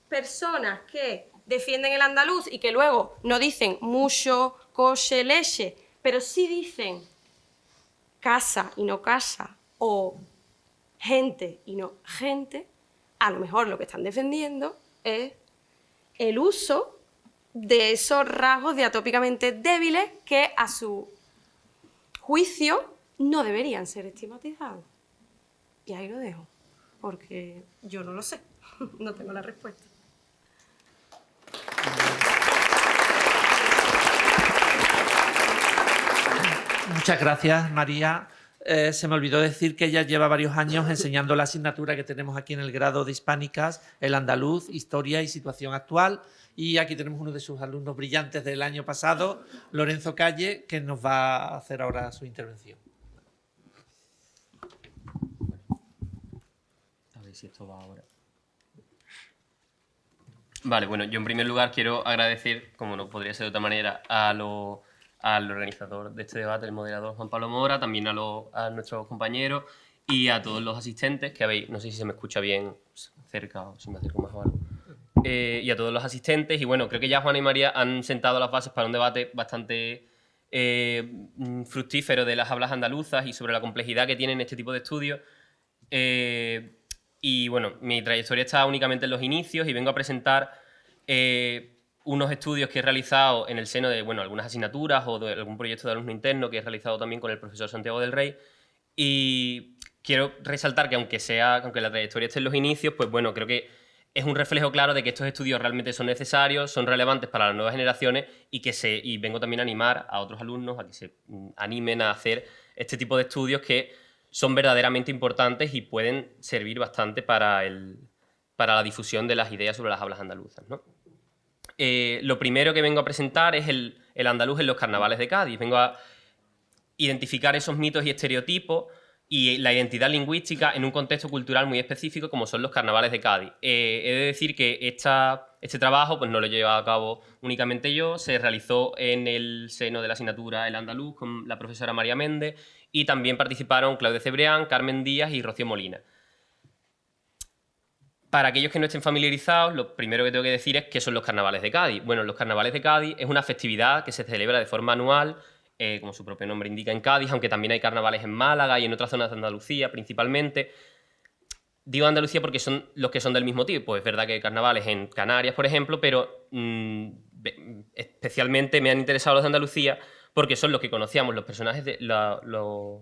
personas que defienden el andaluz y que luego no dicen mucho, coche, leche, pero sí dicen casa y no casa, o gente y no gente, a lo mejor lo que están defendiendo es el uso de esos rasgos diatópicamente débiles que a su juicio no deberían ser estigmatizados. Y ahí lo dejo, porque yo no lo sé, no tengo la respuesta. Muchas gracias, María. Se me olvidó decir que ella lleva varios años enseñando la asignatura que tenemos aquí en el grado de Hispánicas, el andaluz, historia y situación actual. Y aquí tenemos uno de sus alumnos brillantes del año pasado, Lorenzo Calle, que nos va a hacer ahora su intervención. A ver si esto va ahora. Vale, bueno, yo en primer lugar quiero agradecer, como no podría ser de otra manera, a los al organizador de este debate, el moderador Juan Pablo Mora, también a nuestros compañeros y a todos los asistentes que habéis, no sé si se me escucha bien cerca o si me acerco más o algo, y a todos los asistentes. Y bueno, creo que ya Juan y María han sentado las bases para un debate bastante fructífero de las hablas andaluzas y sobre la complejidad que tienen este tipo de estudios. Y bueno, mi trayectoria está únicamente en los inicios y vengo a presentar unos estudios que he realizado en el seno de algunas asignaturas o de algún proyecto de alumno interno que he realizado también con el profesor Santiago del Rey. Y quiero resaltar que aunque la trayectoria esté en los inicios, pues bueno, creo que es un reflejo claro de que estos estudios realmente son necesarios, son relevantes para las nuevas generaciones y vengo también a animar a otros alumnos a que se animen a hacer este tipo de estudios que son verdaderamente importantes y pueden servir bastante para la difusión de las ideas sobre las hablas andaluzas, ¿no? Lo primero que vengo a presentar es el andaluz en los carnavales de Cádiz. Vengo a identificar esos mitos y estereotipos y la identidad lingüística en un contexto cultural muy específico como son los carnavales de Cádiz. He de decir que este trabajo pues, no lo he llevado a cabo únicamente yo, se realizó en el seno de la asignatura El Andaluz con la profesora María Méndez y también participaron Claudia Cebrián, Carmen Díaz y Rocío Molina. Para aquellos que no estén familiarizados, lo primero que tengo que decir es qué son los carnavales de Cádiz. Bueno, los carnavales de Cádiz es una festividad que se celebra de forma anual, como su propio nombre indica, en Cádiz, aunque también hay carnavales en Málaga y en otras zonas de Andalucía principalmente. Digo Andalucía porque son los que son del mismo tipo. Es verdad que hay carnavales en Canarias, por ejemplo, pero especialmente me han interesado los de Andalucía porque son los que conocíamos los personajes, los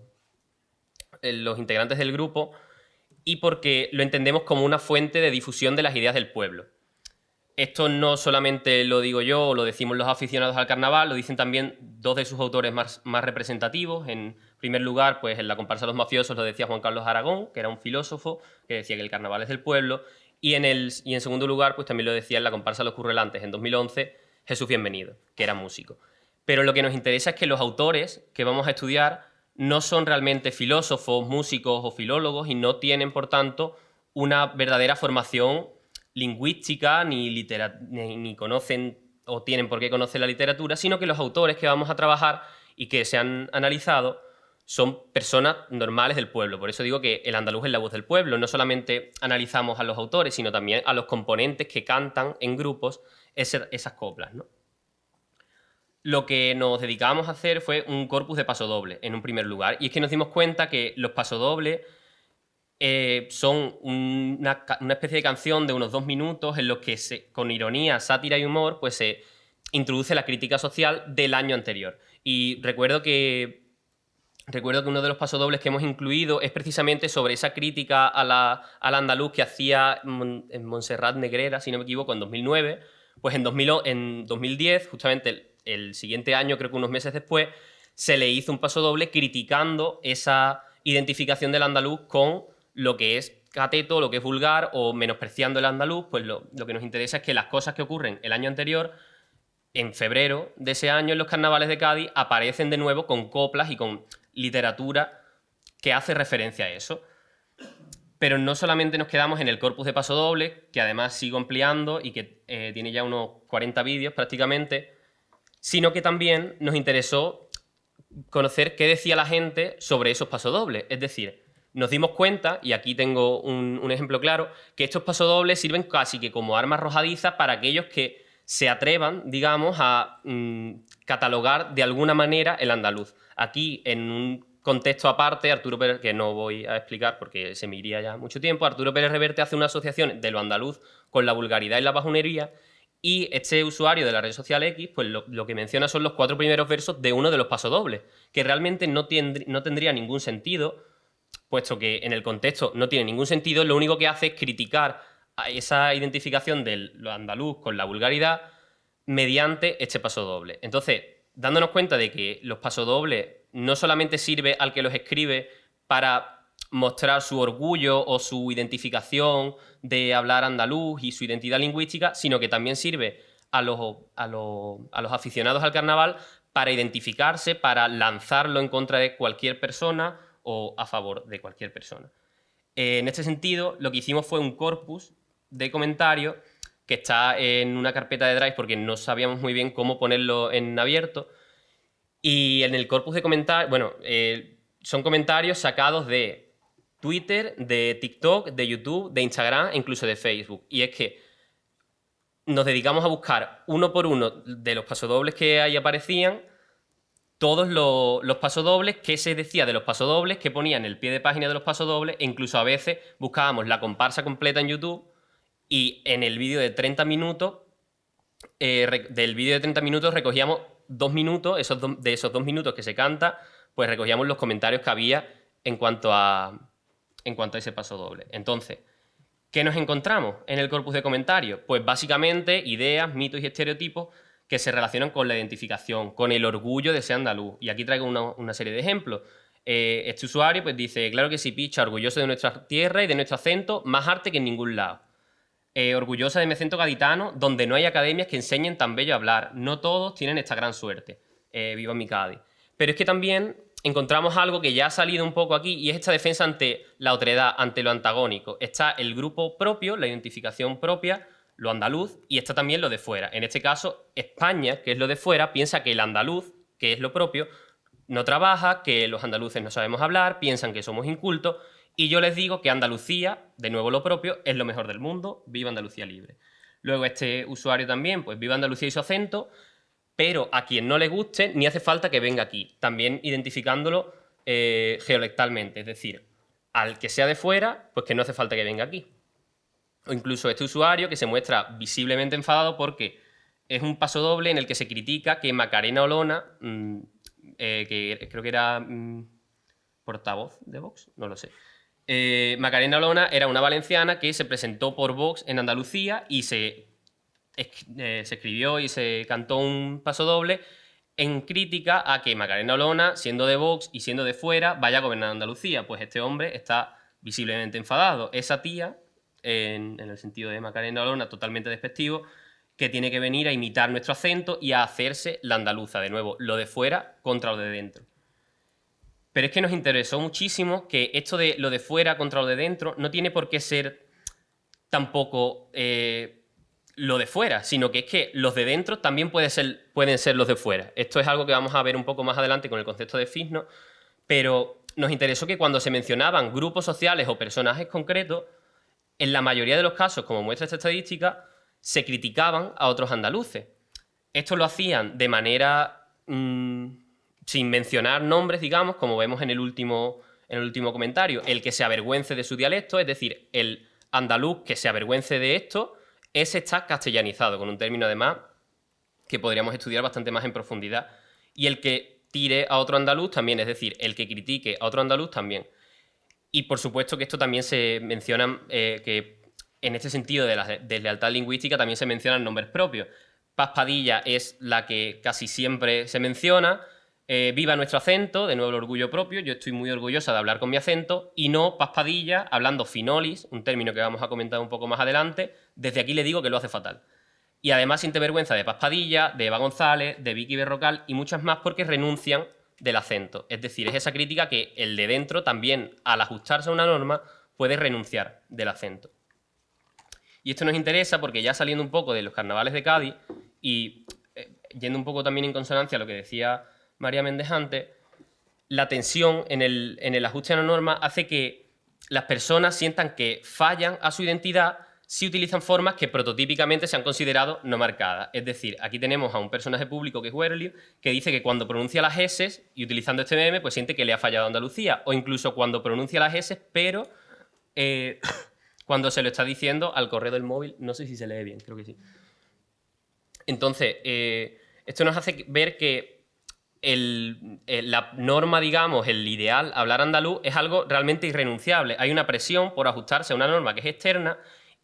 integrantes del grupo, y porque lo entendemos como una fuente de difusión de las ideas del pueblo. Esto no solamente lo digo yo o lo decimos los aficionados al carnaval, lo dicen también dos de sus autores más representativos. En primer lugar, pues en la comparsa de los mafiosos lo decía Juan Carlos Aragón, que era un filósofo que decía que el carnaval es del pueblo, y en segundo lugar, pues también lo decía en la comparsa de los currelantes en 2011, Jesús Bienvenido, que era músico. Pero lo que nos interesa es que los autores que vamos a estudiar no son realmente filósofos, músicos o filólogos y no tienen, por tanto, una verdadera formación lingüística ni conocen o tienen por qué conocer la literatura, sino que los autores que vamos a trabajar y que se han analizado son personas normales del pueblo. Por eso digo que el andaluz es la voz del pueblo. No solamente analizamos a los autores, sino también a los componentes que cantan en grupos esas coplas, ¿no? Lo que nos dedicábamos a hacer fue un corpus de pasodobles, en un primer lugar. Y es que nos dimos cuenta que los pasodobles son una especie de canción de unos 2 minutos en los que, con ironía, sátira y humor, pues se introduce la crítica social del año anterior. Y recuerdo que uno de los pasodobles que hemos incluido es precisamente sobre esa crítica al andaluz que hacía en Montserrat Negrera, si no me equivoco, en 2009. Pues en 2010, justamente el siguiente año, creo que unos meses después, se le hizo un pasodoble criticando esa identificación del andaluz con lo que es cateto, lo que es vulgar o menospreciando el andaluz. Pues lo que nos interesa es que las cosas que ocurren el año anterior, en febrero de ese año en los carnavales de Cádiz, aparecen de nuevo con coplas y con literatura que hace referencia a eso. Pero no solamente nos quedamos en el corpus de pasodobles, que además sigo ampliando y que tiene ya unos 40 vídeos prácticamente, sino que también nos interesó conocer qué decía la gente sobre esos pasodobles. Es decir, nos dimos cuenta, y aquí tengo un ejemplo claro, que estos pasodobles sirven casi que como armas arrojadizas para aquellos que se atrevan, digamos, a catalogar de alguna manera el andaluz. Aquí, en un contexto aparte, Arturo Pérez, que no voy a explicar porque se me iría ya mucho tiempo, Arturo Pérez Reverte hace una asociación de lo andaluz con la vulgaridad y la bajonería, y este usuario de la red social X, pues lo que menciona son los 4 primeros versos de uno de los pasodobles, que realmente no tendría ningún sentido, puesto que en el contexto no tiene ningún sentido. Lo único que hace es criticar a esa identificación de lo andaluz con la vulgaridad mediante este pasodoble. Entonces, dándonos cuenta de que los pasodobles no solamente sirve al que los escribe para mostrar su orgullo o su identificación de hablar andaluz y su identidad lingüística, sino que también sirve a los aficionados al carnaval para identificarse, para lanzarlo en contra de cualquier persona o a favor de cualquier persona. En este sentido, lo que hicimos fue un corpus de comentarios que está en una carpeta de Drive porque no sabíamos muy bien cómo ponerlo en abierto, Y en el corpus de comentarios, bueno, son comentarios sacados de Twitter, de TikTok, de YouTube, de Instagram e incluso de Facebook. Y es que nos dedicamos a buscar uno por uno de los pasodobles que ahí aparecían, todos los pasodobles, qué se decía de los pasodobles, qué ponía en el pie de página de los pasodobles, e incluso a veces buscábamos la comparsa completa en YouTube y en el vídeo de 30 minutos, del vídeo de 30 minutos recogíamos 2 minutos, de esos 2 minutos que se canta, pues recogíamos los comentarios que había en cuanto a ese pasodoble. Entonces, ¿qué nos encontramos en el corpus de comentarios? Pues básicamente ideas, mitos y estereotipos que se relacionan con la identificación, con el orgullo de ser andaluz. Y aquí traigo una serie de ejemplos. Este usuario pues dice, claro que sí, picha, orgulloso de nuestra tierra y de nuestro acento, más arte que en ningún lado. Orgullosa de mi acento gaditano, donde no hay academias que enseñen tan bello a hablar. No todos tienen esta gran suerte. Viva mi Cádiz. Pero es que también encontramos algo que ya ha salido un poco aquí y es esta defensa ante la otredad, ante lo antagónico. Está el grupo propio, la identificación propia, lo andaluz, y está también lo de fuera. En este caso, España, que es lo de fuera, piensa que el andaluz, que es lo propio, no trabaja, que los andaluces no sabemos hablar, piensan que somos incultos, y yo les digo que Andalucía, de nuevo lo propio, es lo mejor del mundo, viva Andalucía libre. Luego este usuario también, pues viva Andalucía y su acento, pero a quien no le guste ni hace falta que venga aquí, también identificándolo geolectalmente, es decir, al que sea de fuera, pues que no hace falta que venga aquí. O incluso este usuario que se muestra visiblemente enfadado porque es un pasodoble en el que se critica que Macarena Olona, que creo que era portavoz de Vox, no lo sé. Macarena Olona era una valenciana que se presentó por Vox en Andalucía y se escribió y se cantó un pasodoble en crítica a que Macarena Olona, siendo de Vox y siendo de fuera, vaya a gobernar Andalucía. Pues este hombre está visiblemente enfadado. Esa tía, en el sentido de Macarena Olona, totalmente despectivo, que tiene que venir a imitar nuestro acento y a hacerse la andaluza, de nuevo, lo de fuera contra lo de dentro. Pero es que nos interesó muchísimo que esto de lo de fuera contra lo de dentro no tiene por qué ser tampoco lo de fuera, sino que es que los de dentro también pueden ser los de fuera. Esto es algo que vamos a ver un poco más adelante con el concepto de Fisno, pero nos interesó que cuando se mencionaban grupos sociales o personajes concretos, en la mayoría de los casos, como muestra esta estadística, se criticaban a otros andaluces. Esto lo hacían de manera sin mencionar nombres, digamos, como vemos en el último comentario. El que se avergüence de su dialecto, es decir, el andaluz que se avergüence de esto, ese está castellanizado, con un término además que podríamos estudiar bastante más en profundidad. Y el que tire a otro andaluz también, es decir, el que critique a otro andaluz también. Y por supuesto que esto también se menciona, que en este sentido de la deslealtad lingüística también se mencionan nombres propios. Paz Padilla es la que casi siempre se menciona. Viva nuestro acento, de nuevo el orgullo propio. Yo estoy muy orgullosa de hablar con mi acento. Y no Paz Padilla, hablando finolis, un término que vamos a comentar un poco más adelante. Desde aquí le digo que lo hace fatal. Y además siente vergüenza de Paz Padilla, de Eva González, de Vicky Berrocal y muchas más porque renuncian del acento. Es decir, es esa crítica que el de dentro también, al ajustarse a una norma, puede renunciar del acento. Y esto nos interesa porque ya saliendo un poco de los carnavales de Cádiz y yendo un poco también en consonancia a lo que decía María Méndez antes, la tensión en el ajuste a una norma hace que las personas sientan que fallan a su identidad si utilizan formas que prototípicamente se han considerado no marcadas. Es decir, aquí tenemos a un personaje público que es Werly, que dice que cuando pronuncia las S, y utilizando este meme, pues siente que le ha fallado a Andalucía, o incluso cuando pronuncia las S, pero cuando se lo está diciendo al correo del móvil, no sé si se lee bien, creo que sí. Entonces, esto nos hace ver que la norma, digamos, el ideal, hablar andaluz, es algo realmente irrenunciable. Hay una presión por ajustarse a una norma que es externa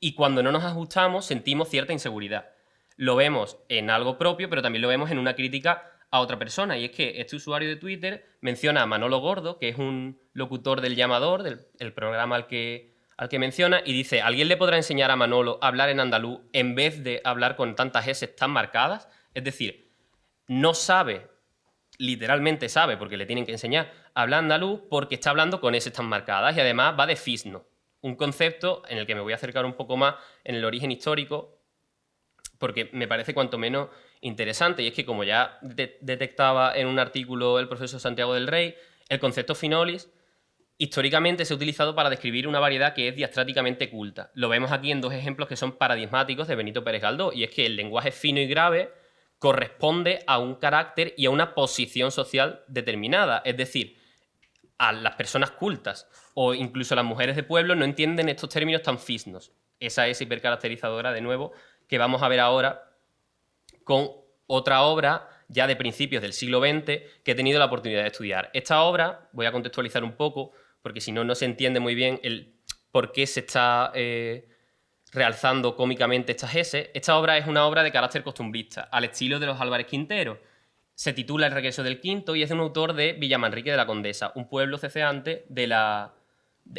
y cuando no nos ajustamos sentimos cierta inseguridad. Lo vemos en algo propio, pero también lo vemos en una crítica a otra persona. Y es que este usuario de Twitter menciona a Manolo Gordo, que es un locutor del Llamador, del programa al que menciona, y dice, ¿alguien le podrá enseñar a Manolo a hablar en andaluz en vez de hablar con tantas S tan marcadas? Es decir, no sabe, literalmente sabe, porque le tienen que enseñar a hablar andaluz porque está hablando con S tan marcadas y además va de fisno. Un concepto en el que me voy a acercar un poco más en el origen histórico, porque me parece cuanto menos interesante, y es que, como ya detectaba en un artículo el profesor Santiago del Rey, el concepto finolis históricamente se ha utilizado para describir una variedad que es diastráticamente culta. Lo vemos aquí en dos ejemplos que son paradigmáticos de Benito Pérez Galdós, y es que el lenguaje fino y grave corresponde a un carácter y a una posición social determinada. Es decir, a las personas cultas o incluso las mujeres de pueblo no entienden estos términos tan fisnos. Esa es hipercaracterizadora, de nuevo, que vamos a ver ahora con otra obra ya de principios del siglo XX que he tenido la oportunidad de estudiar. Esta obra, voy a contextualizar un poco, porque si no, no se entiende muy bien el por qué se está realzando cómicamente estas S. Esta obra es una obra de carácter costumbrista, al estilo de los Álvarez Quintero. Se titula El regreso del quinto y es de un autor de Villamanrique de la Condesa, un pueblo ceceante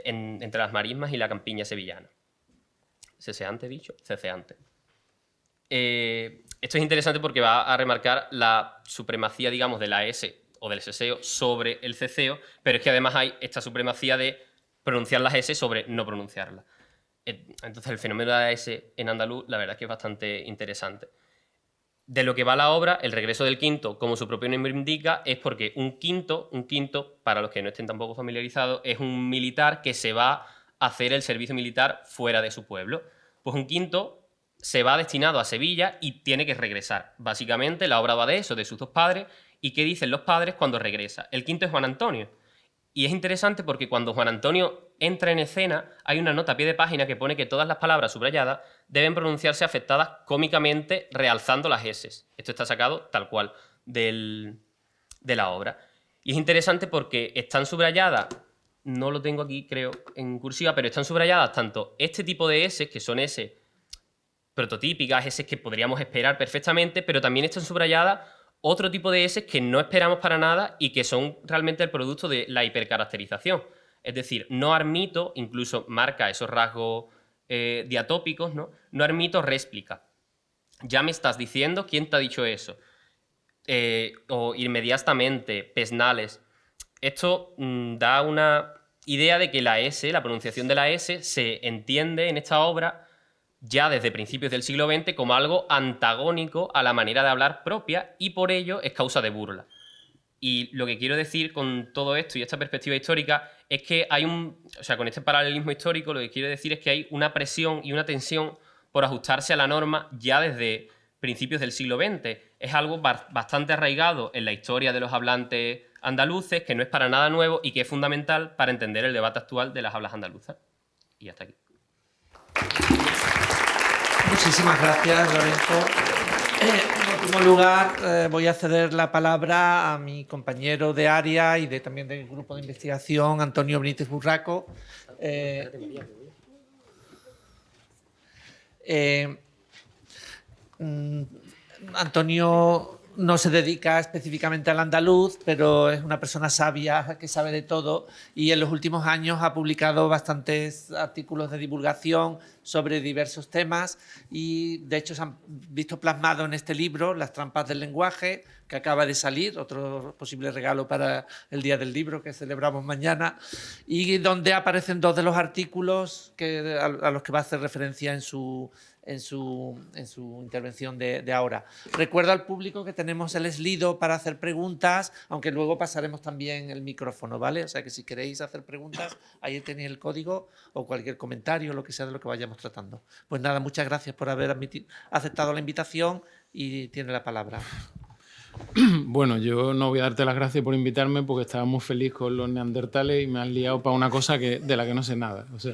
entre las marismas y la campiña sevillana. ¿Ceseante, dicho? Ceceante. Esto es interesante porque va a remarcar la supremacía, digamos, de la S o del seseo sobre el ceceo, pero es que además hay esta supremacía de pronunciar las S sobre no pronunciarlas. Entonces el fenómeno de la S en andaluz, la verdad es que es bastante interesante. De lo que va la obra, el regreso del quinto, como su propio nombre indica, es porque un quinto, para los que no estén tampoco familiarizados, es un militar que se va a hacer el servicio militar fuera de su pueblo. Pues un quinto se va destinado a Sevilla y tiene que regresar. Básicamente la obra va de eso, de sus dos padres, y qué dicen los padres cuando regresa. El quinto es Juan Antonio. Y es interesante porque cuando Juan Antonio entra en escena, hay una nota a pie de página que pone que todas las palabras subrayadas deben pronunciarse afectadas cómicamente realzando las S. Esto está sacado tal cual de la obra. Y es interesante porque están subrayadas, no lo tengo aquí creo en cursiva, pero están subrayadas tanto este tipo de S, que son S prototípicas, S que podríamos esperar perfectamente, pero también están subrayadas otro tipo de S que no esperamos para nada y que son realmente el producto de la hipercaracterización. Es decir, no armito, incluso marca esos rasgos diatópicos, ¿no? No armito réplica. Ya me estás diciendo, ¿quién te ha dicho eso? O inmediatamente, pesnales. Esto da una idea de que la S, la pronunciación de la S, se entiende en esta obra ya desde principios del siglo XX como algo antagónico a la manera de hablar propia y por ello es causa de burla. Y lo que quiero decir con todo esto y esta perspectiva histórica es que hay con este paralelismo histórico lo que quiero decir es que hay una presión y una tensión por ajustarse a la norma ya desde principios del siglo XX. Es algo bastante arraigado en la historia de los hablantes andaluces, que no es para nada nuevo y que es fundamental para entender el debate actual de las hablas andaluzas. Y hasta aquí. Muchísimas gracias, Lorenzo. En último lugar, voy a ceder la palabra a mi compañero de área y también del grupo de investigación, Antonio Benítez Burraco. Antonio no se dedica específicamente al andaluz, pero es una persona sabia que sabe de todo y en los últimos años ha publicado bastantes artículos de divulgación sobre diversos temas y de hecho se han visto plasmados en este libro, Las trampas del lenguaje, que acaba de salir, otro posible regalo para el Día del Libro que celebramos mañana, y donde aparecen dos de los artículos a los que va a hacer referencia en su intervención de ahora. Recuerdo al público que tenemos el Slido para hacer preguntas, aunque luego pasaremos también el micrófono, ¿vale? O sea que si queréis hacer preguntas, ahí tenéis el código o cualquier comentario, lo que sea de lo que vayamos tratando. Pues nada, muchas gracias por haber aceptado la invitación y tiene la palabra. Bueno, yo no voy a darte las gracias por invitarme porque estaba muy feliz con los neandertales y me has liado para una cosa de la que no sé nada. O sea.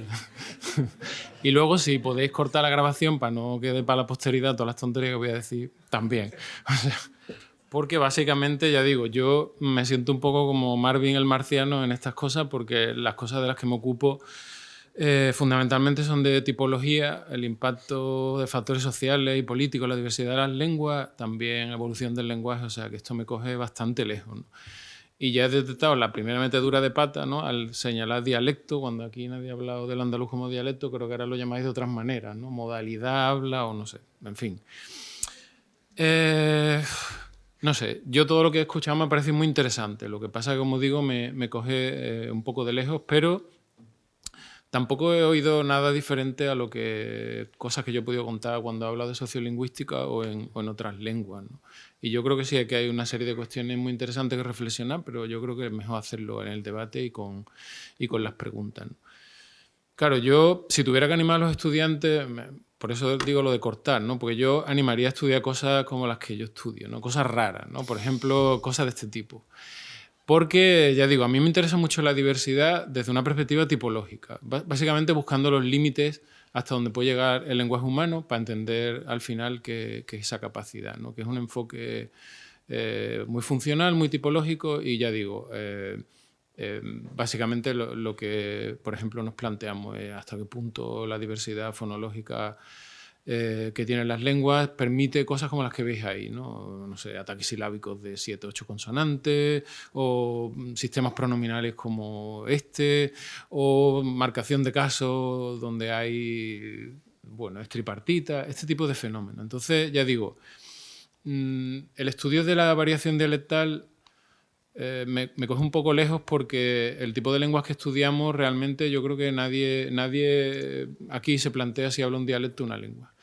Y luego, si podéis cortar la grabación para no quede para la posteridad todas las tonterías que voy a decir, también. O sea, porque básicamente, ya digo, yo me siento un poco como Marvin el marciano en estas cosas porque las cosas de las que me ocupo fundamentalmente son de tipología, el impacto de factores sociales y políticos, la diversidad de las lenguas, también evolución del lenguaje, o sea que esto me coge bastante lejos, ¿no? Y ya he detectado la primera metedura de pata, ¿no? Al señalar dialecto, cuando aquí nadie ha hablado del andaluz como dialecto, creo que ahora lo llamáis de otras maneras, ¿no? Modalidad, habla o no sé, en fin. No sé, yo todo lo que he escuchado me ha parecido muy interesante, lo que pasa es que, como digo, me coge un poco de lejos, pero tampoco he oído nada diferente a cosas que yo he podido contar cuando he hablado de sociolingüística o en otras lenguas, ¿no? Y yo creo que sí que hay una serie de cuestiones muy interesantes que reflexionar, pero yo creo que es mejor hacerlo en el debate y con las preguntas, ¿no? Claro, yo, si tuviera que animar a los estudiantes, por eso digo lo de cortar, ¿no? Porque yo animaría a estudiar cosas como las que yo estudio, ¿no? Cosas raras, ¿no? Por ejemplo, cosas de este tipo. Porque, ya digo, a mí me interesa mucho la diversidad desde una perspectiva tipológica, básicamente buscando los límites hasta donde puede llegar el lenguaje humano para entender al final que esa capacidad, ¿no? Que es un enfoque muy funcional, muy tipológico y, ya digo, básicamente lo que, por ejemplo, nos planteamos es hasta qué punto la diversidad fonológica que tienen las lenguas permite cosas como las que veis ahí, ¿no? No sé, ataques silábicos de 7 o 8 consonantes, o sistemas pronominales como este, o marcación de casos donde hay, bueno, es tripartita, este tipo de fenómenos. Entonces, ya digo, el estudio de la variación dialectal me coge un poco lejos porque el tipo de lenguas que estudiamos realmente yo creo que nadie aquí se plantea si habla un dialecto o una lengua.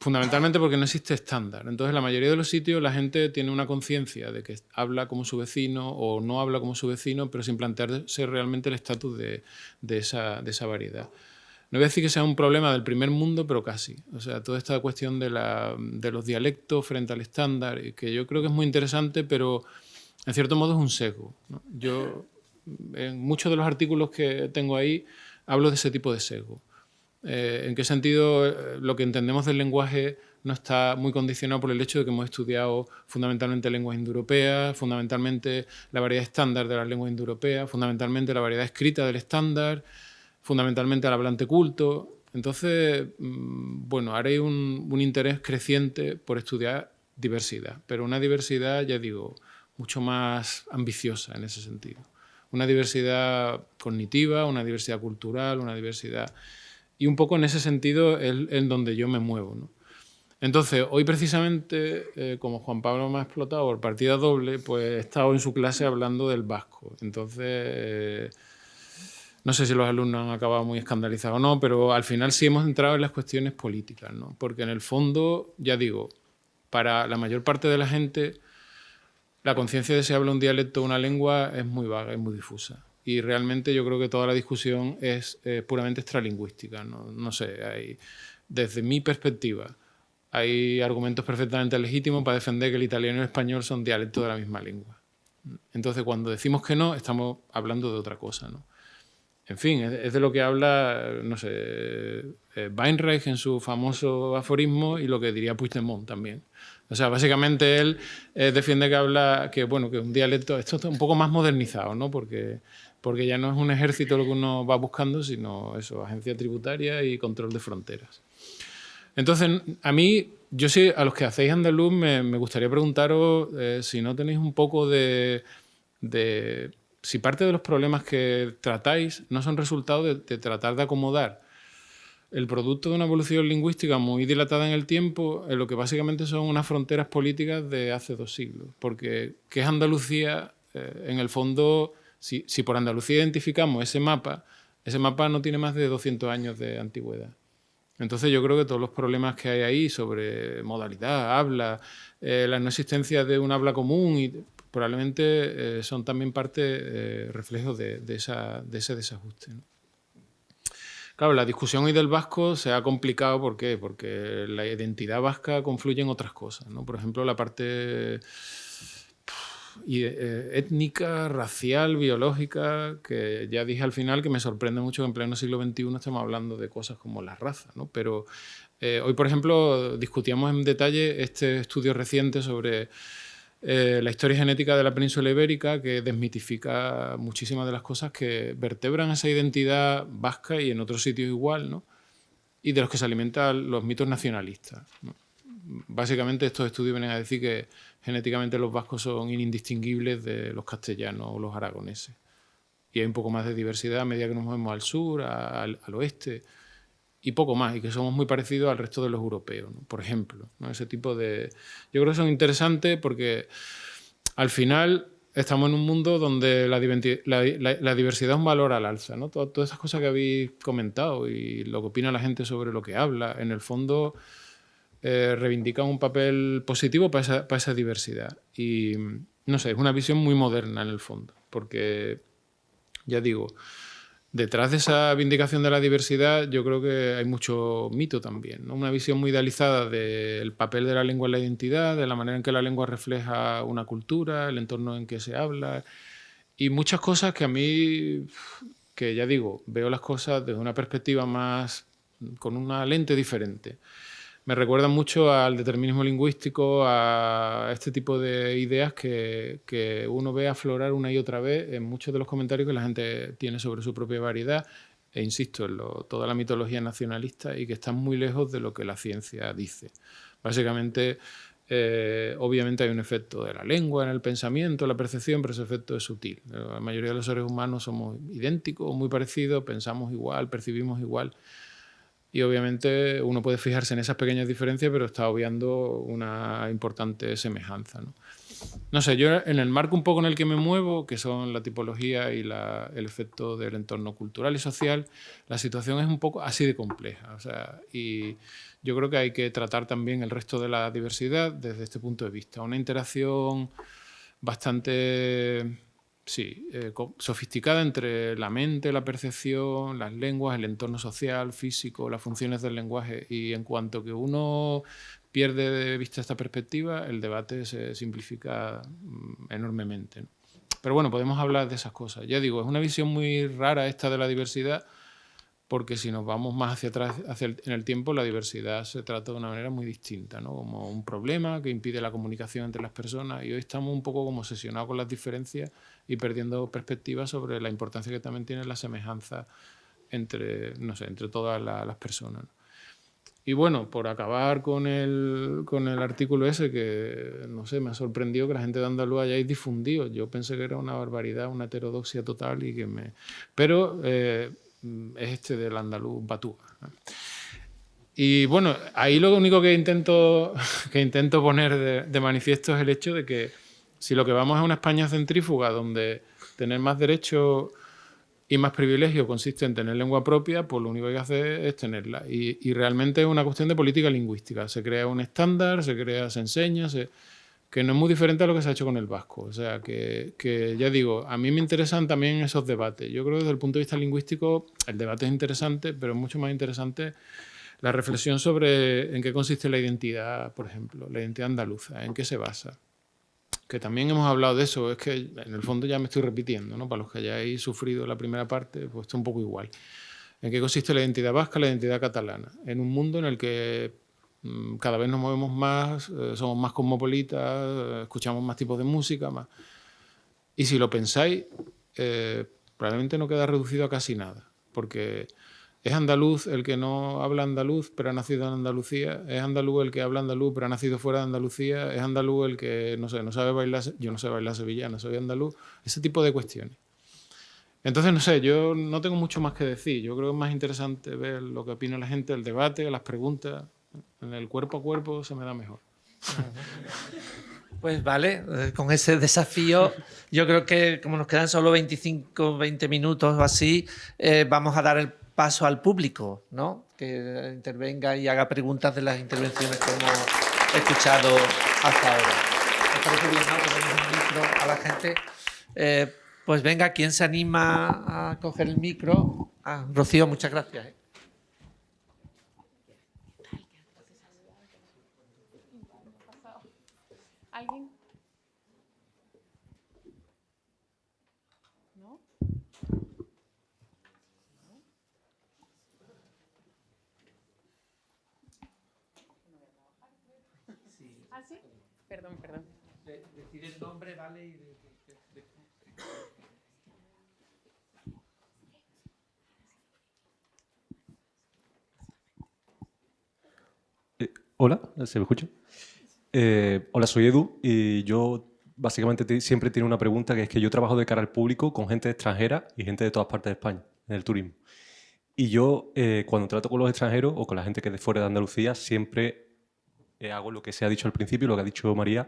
Fundamentalmente porque no existe estándar. Entonces, la mayoría de los sitios la gente tiene una conciencia de que habla como su vecino o no habla como su vecino, pero sin plantearse realmente el estatus de esa variedad. No voy a decir que sea un problema del primer mundo, pero casi. O sea, toda esta cuestión de los dialectos frente al estándar, que yo creo que es muy interesante, pero en cierto modo es un sesgo, ¿no? Yo, en muchos de los artículos que tengo ahí, hablo de ese tipo de sesgo. ¿En qué sentido lo que entendemos del lenguaje no está muy condicionado por el hecho de que hemos estudiado fundamentalmente lenguas indoeuropeas, fundamentalmente la variedad estándar de las lenguas indoeuropeas, fundamentalmente la variedad escrita del estándar, fundamentalmente al hablante culto? Entonces, bueno, ahora hay un interés creciente por estudiar diversidad, pero una diversidad, ya digo, mucho más ambiciosa en ese sentido. Una diversidad cognitiva, una diversidad cultural, una diversidad... Y un poco en ese sentido es en donde yo me muevo, ¿no? Entonces, hoy precisamente, como Juan Pablo me ha explotado por partida doble, pues he estado en su clase hablando del vasco. Entonces, no sé si los alumnos han acabado muy escandalizados o no, pero al final sí hemos entrado en las cuestiones políticas, ¿no? Porque en el fondo, ya digo, para la mayor parte de la gente, la conciencia de si habla un dialecto o una lengua es muy vaga, es muy difusa. Y realmente yo creo que toda la discusión es puramente extralingüística, ¿no? No sé, desde mi perspectiva, hay argumentos perfectamente legítimos para defender que el italiano y el español son dialectos de la misma lengua. Entonces, cuando decimos que no, estamos hablando de otra cosa, ¿no? En fin, es de lo que habla, no sé, Weinreich en su famoso aforismo y lo que diría Puigdemont también. O sea, básicamente él defiende que un dialecto, esto está un poco más modernizado, ¿no? Porque ya no es un ejército lo que uno va buscando, sino eso, agencia tributaria y control de fronteras. Entonces, a mí, yo sí, a los que hacéis andaluz, me gustaría preguntaros si no tenéis un poco de si parte de los problemas que tratáis no son resultado de tratar de acomodar el producto de una evolución lingüística muy dilatada en el tiempo, en lo que básicamente son unas fronteras políticas de hace 2 siglos. Porque, ¿qué es Andalucía? En el fondo, si por Andalucía identificamos ese mapa no tiene más de 200 años de antigüedad. Entonces yo creo que todos los problemas que hay ahí sobre modalidad, habla, la no existencia de un habla común, y probablemente son también parte reflejos de ese desajuste, ¿no? Claro, la discusión hoy del vasco se ha complicado. ¿Por qué? Porque la identidad vasca confluye en otras cosas, ¿no? Por ejemplo, la parte étnica, racial, biológica, que ya dije al final que me sorprende mucho que en pleno siglo XXI estemos hablando de cosas como la raza, ¿no? Pero hoy, por ejemplo, discutíamos en detalle este estudio reciente sobre la historia genética de la península ibérica, que desmitifica muchísimas de las cosas que vertebran esa identidad vasca y en otros sitios igual, ¿no? Y de los que se alimentan los mitos nacionalistas, ¿no? Básicamente estos estudios vienen a decir que genéticamente los vascos son indistinguibles de los castellanos o los aragoneses. Y hay un poco más de diversidad a medida que nos movemos al sur, al oeste, y poco más, y que somos muy parecidos al resto de los europeos, ¿no? Por ejemplo, ¿no? Ese tipo de... Yo creo que son interesantes porque al final estamos en un mundo donde la diversidad es un valor al alza, ¿no? Todas esas cosas que habéis comentado y lo que opina la gente sobre lo que habla, en el fondo reivindican un papel positivo para esa diversidad. Y no sé, es una visión muy moderna en el fondo, porque, ya digo, detrás de esa vindicación de la diversidad yo creo que hay mucho mito también, ¿no? Una visión muy idealizada del papel de la lengua en la identidad, de la manera en que la lengua refleja una cultura, el entorno en que se habla y muchas cosas que a mí, que ya digo, veo las cosas desde una perspectiva más, con una lente diferente. Me recuerdan mucho al determinismo lingüístico, a este tipo de ideas que uno ve aflorar una y otra vez en muchos de los comentarios que la gente tiene sobre su propia variedad, e insisto, en toda la mitología nacionalista y que están muy lejos de lo que la ciencia dice. Básicamente, obviamente hay un efecto de la lengua en el pensamiento, la percepción, pero ese efecto es sutil. La mayoría de los seres humanos somos idénticos, muy parecidos, pensamos igual, percibimos igual. Y obviamente uno puede fijarse en esas pequeñas diferencias, pero está obviando una importante semejanza, ¿no? No sé, yo en el marco un poco en el que me muevo, que son la tipología y el efecto del entorno cultural y social, la situación es un poco así de compleja. O sea, y yo creo que hay que tratar también el resto de la diversidad desde este punto de vista. Una interacción bastante... Sí, sofisticada entre la mente, la percepción, las lenguas, el entorno social, físico, las funciones del lenguaje. Y en cuanto que uno pierde de vista esta perspectiva, el debate se simplifica enormemente, ¿no? Pero bueno, podemos hablar de esas cosas. Ya digo, es una visión muy rara esta de la diversidad, porque si nos vamos más hacia atrás en el tiempo, la diversidad se trata de una manera muy distinta, ¿no? Como un problema que impide la comunicación entre las personas, y hoy estamos un poco como obsesionados con las diferencias y perdiendo perspectivas sobre la importancia que también tiene la semejanza entre, no sé, entre todas las personas, ¿no? Y bueno, por acabar con el artículo ese, que no sé, me ha sorprendido que la gente de Andaluz hayáis difundido. Yo pensé que era una barbaridad, una heterodoxia total, y que me... Pero es este del andaluz Batúa, ¿no? Y bueno, ahí lo único que intento poner de manifiesto es el hecho de que si lo que vamos a una España centrífuga, donde tener más derechos y más privilegios consiste en tener lengua propia, pues lo único que hay que hacer es tenerla. Y realmente es una cuestión de política lingüística. Se crea un estándar, se enseña, que no es muy diferente a lo que se ha hecho con el vasco. O sea, que ya digo, a mí me interesan también esos debates. Yo creo que desde el punto de vista lingüístico el debate es interesante, pero es mucho más interesante la reflexión sobre en qué consiste la identidad, por ejemplo, la identidad andaluza, en qué se basa. Que también hemos hablado de eso, es que en el fondo ya me estoy repitiendo, ¿no? Para los que hayáis sufrido la primera parte, pues está un poco igual. ¿En qué consiste la identidad vasca, la identidad catalana? En un mundo en el que cada vez nos movemos más, somos más cosmopolitas, escuchamos más tipos de música, más. Y si lo pensáis, probablemente no queda reducido a casi nada, porque es andaluz el que no habla andaluz pero ha nacido en Andalucía, es andaluz el que habla andaluz pero ha nacido fuera de Andalucía, es andaluz el que, no sé, no sabe bailar, yo no sé bailar sevillana, soy andaluz, ese tipo de cuestiones. Entonces, no sé, yo no tengo mucho más que decir. Yo creo que es más interesante ver lo que opina la gente, el debate, las preguntas. En el cuerpo a cuerpo se me da mejor. Pues vale, con ese desafío, yo creo que como nos quedan solo 25, 20 minutos o así, vamos a dar el paso al público, ¿no? Que intervenga y haga preguntas de las intervenciones que hemos escuchado hasta ahora. ¿Os parece bien, no? Tenemos un micro a la gente. Pues venga, ¿quién se anima a coger el micro? Ah, Rocío, muchas gracias. ¿Alguien? ¿No? ¿Ah, sí? Perdón. Decir el nombre, ¿vale? Hola, ¿se me escucha? Hola, soy Edu y yo básicamente siempre tengo una pregunta, que es que yo trabajo de cara al público con gente extranjera y gente de todas partes de España, en el turismo. Y yo cuando trato con los extranjeros o con la gente que es de fuera de Andalucía, siempre hago lo que se ha dicho al principio, lo que ha dicho María,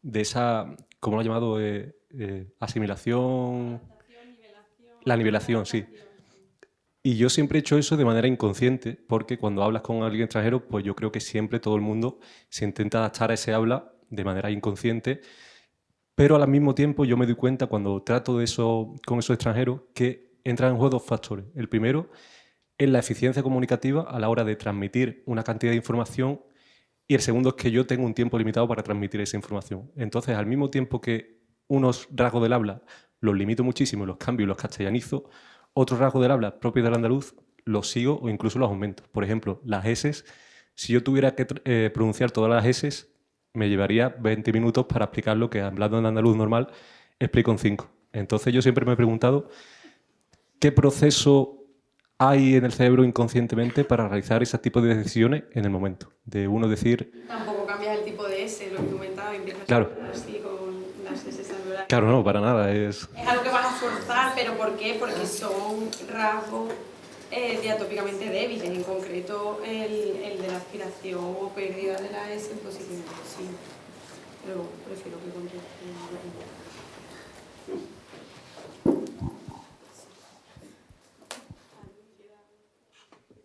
de esa, ¿cómo lo ha llamado? Asimilación. La nivelación, sí. Y yo siempre he hecho eso de manera inconsciente, porque cuando hablas con alguien extranjero, pues yo creo que siempre todo el mundo se intenta adaptar a ese habla de manera inconsciente, pero al mismo tiempo yo me doy cuenta cuando trato de eso con esos extranjeros que entran en juego dos factores. El primero es la eficiencia comunicativa a la hora de transmitir una cantidad de información, y el segundo es que yo tengo un tiempo limitado para transmitir esa información. Entonces, al mismo tiempo que unos rasgos del habla los limito muchísimo, los cambio y los castellanizo, otros rasgos del habla propios del andaluz los sigo o incluso los aumento. Por ejemplo, las S, si yo tuviera que pronunciar todas las S, me llevaría 20 minutos para explicar lo que hablando en andaluz normal explico en 5. Entonces yo siempre me he preguntado qué proceso hay en el cerebro inconscientemente para realizar ese tipo de decisiones en el momento. De uno decir... Tampoco cambias el tipo de S, lo que comentaba, empiezas Claro. a hablar así con las S alveolares. Claro, no, para nada. Es algo que vas a forzar, pero ¿por qué? Porque son rasgos diatópicamente débiles, en concreto el de la aspiración o pérdida de la S en posición sí. Pero prefiero que conteste.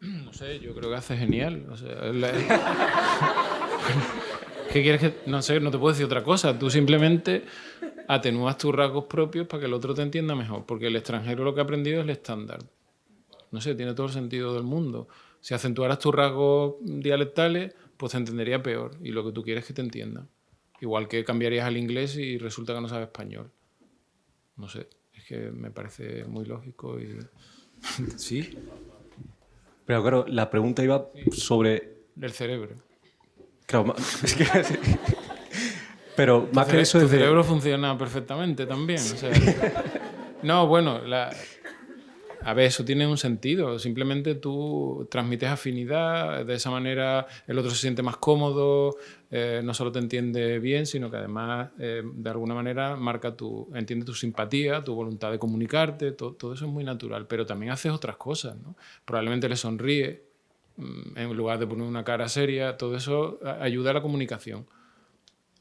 No sé, yo creo que hace genial. O sea, ¿qué quieres que...? No sé, no te puedo decir otra cosa. Tú simplemente atenúas tus rasgos propios para que el otro te entienda mejor. Porque el extranjero lo que ha aprendido es el estándar. No sé, tiene todo el sentido del mundo. Si acentuaras tus rasgos dialectales, pues te entendería peor. Y lo que tú quieres es que te entienda. Igual que cambiarías al inglés y resulta que no sabes español. No sé, es que me parece muy lógico y... Sí, Pero claro, la pregunta iba sobre... del cerebro. Claro, es que... Pero más que eso Tu es de... cerebro funciona perfectamente también. O sea, no, bueno, a ver, eso tiene un sentido. Simplemente tú transmites afinidad, de esa manera el otro se siente más cómodo, no solo te entiende bien, sino que además de alguna manera entiende tu simpatía, tu voluntad de comunicarte, todo eso es muy natural. Pero también haces otras cosas, ¿no? Probablemente le sonríe en lugar de poner una cara seria, todo eso ayuda a la comunicación.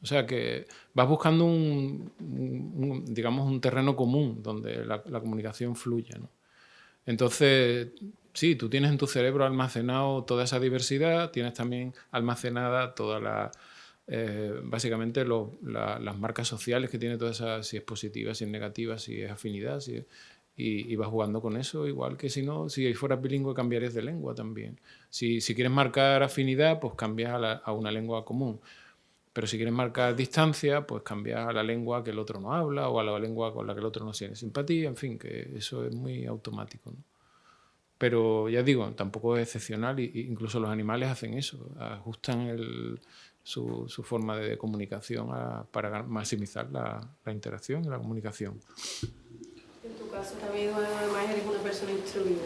O sea que vas buscando digamos, un terreno común donde la comunicación fluya, ¿no? Entonces, sí, tú tienes en tu cerebro almacenado toda esa diversidad, tienes también almacenada toda básicamente las marcas sociales que tiene toda esa, si es positiva, si es negativa, si es afinidad, y vas jugando con eso, igual que si fueras bilingüe cambiarías de lengua también. Si quieres marcar afinidad, pues cambias a una lengua común. Pero si quieres marcar distancia, pues cambias a la lengua que el otro no habla o a la lengua con la que el otro no tiene simpatía, en fin, que eso es muy automático, ¿no? Pero ya digo, tampoco es excepcional, incluso los animales hacen eso, ajustan su forma de comunicación para maximizar la interacción y la comunicación. En tu caso también, además, eres una persona instruida.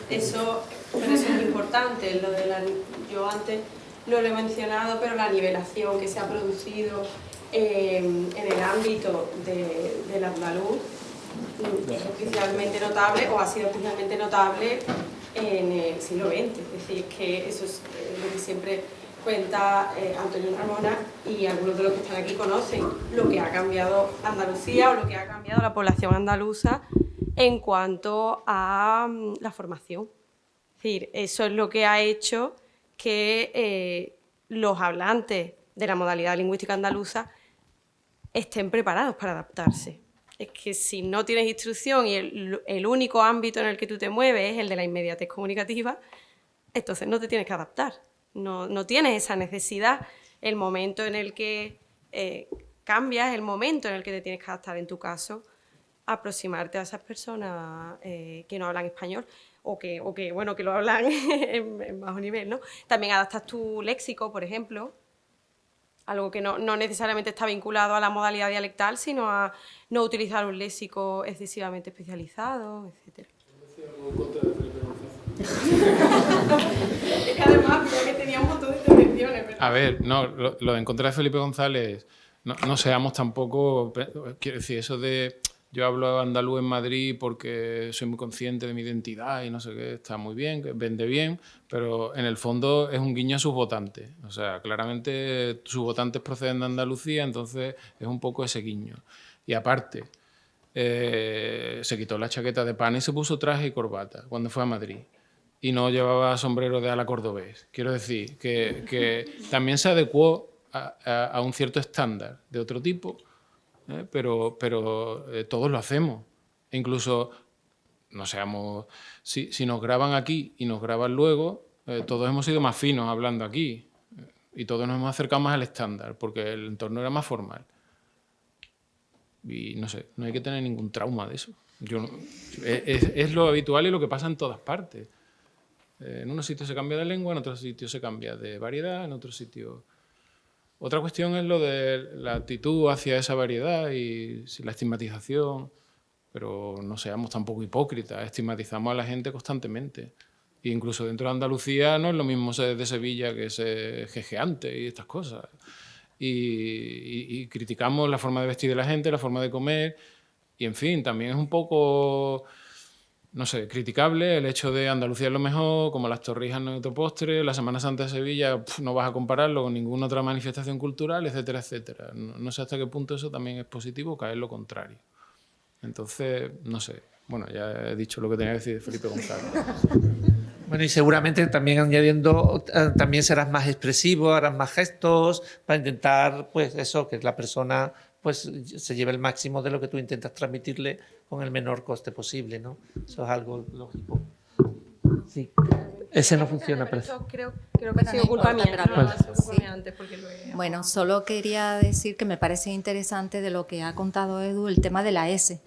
Eso es importante. Yo antes no lo he mencionado, pero la nivelación que se ha producido en el ámbito del andaluz es especialmente notable, o ha sido especialmente notable en el siglo XX. Es decir, que eso es lo que siempre cuenta Antonio Ramona, y algunos de los que están aquí conocen lo que ha cambiado Andalucía o lo que ha cambiado la población andaluza en cuanto a la formación. Es decir, eso es lo que ha hecho que los hablantes de la modalidad lingüística andaluza estén preparados para adaptarse. Es que si no tienes instrucción y el único ámbito en el que tú te mueves es el de la inmediatez comunicativa, entonces no te tienes que adaptar. No tienes esa necesidad. El momento en el que cambias, el momento en el que te tienes que adaptar, en tu caso, aproximarte a esas personas que no hablan español o que lo hablan en bajo nivel, ¿no? También adaptas tu léxico, por ejemplo, algo que no necesariamente está vinculado a la modalidad dialectal, sino a no utilizar un léxico excesivamente especializado, etc. Es que además creo que tenía un montón de intervenciones, ¿verdad? A ver, no, lo de en contra de Felipe González, no seamos tampoco... Quiero decir, eso de yo hablo andaluz en Madrid porque soy muy consciente de mi identidad y no sé qué, está muy bien, que vende bien, pero en el fondo es un guiño a sus votantes. O sea, claramente sus votantes proceden de Andalucía, entonces es un poco ese guiño. Y aparte, se quitó la chaqueta de pana y se puso traje y corbata cuando fue a Madrid. Y no llevaba sombrero de ala cordobés. Quiero decir que también se adecuó a un cierto estándar de otro tipo, pero todos lo hacemos. E incluso, no seamos, si nos graban aquí y nos graban luego, todos hemos sido más finos hablando aquí y todos nos hemos acercado más al estándar porque el entorno era más formal. Y no sé, no hay que tener ningún trauma de eso. Es lo habitual y lo que pasa en todas partes. En unos sitios se cambia de lengua, en otros sitios se cambia de variedad, en otros sitios... Otra cuestión es lo de la actitud hacia esa variedad y la estigmatización, pero no seamos tampoco hipócritas, estigmatizamos a la gente constantemente. E incluso dentro de Andalucía no es lo mismo ser de Sevilla que ser jejeante y estas cosas. Y criticamos la forma de vestir de la gente, la forma de comer, y en fin, también es un poco... No sé, criticable el hecho de Andalucía es lo mejor, como las torrijas no hay otro postre, la Semana Santa de Sevilla no vas a compararlo con ninguna otra manifestación cultural, etcétera, etcétera. No sé hasta qué punto eso también es positivo o caer lo contrario. Entonces, no sé. Bueno, ya he dicho lo que tenía que decir de Felipe González. Bueno, y seguramente también añadiendo, también serás más expresivo, harás más gestos para intentar, pues eso, que la persona pues se lleve el máximo de lo que tú intentas transmitirle con el menor coste posible, ¿no? Eso es algo lógico. Sí. Ese no funciona, pero pero... creo que ha sido culpa mía, pero no ha sido culpa mía antes porque lo he... Bueno, solo quería decir que me parece interesante de lo que ha contado Edu el tema de la S,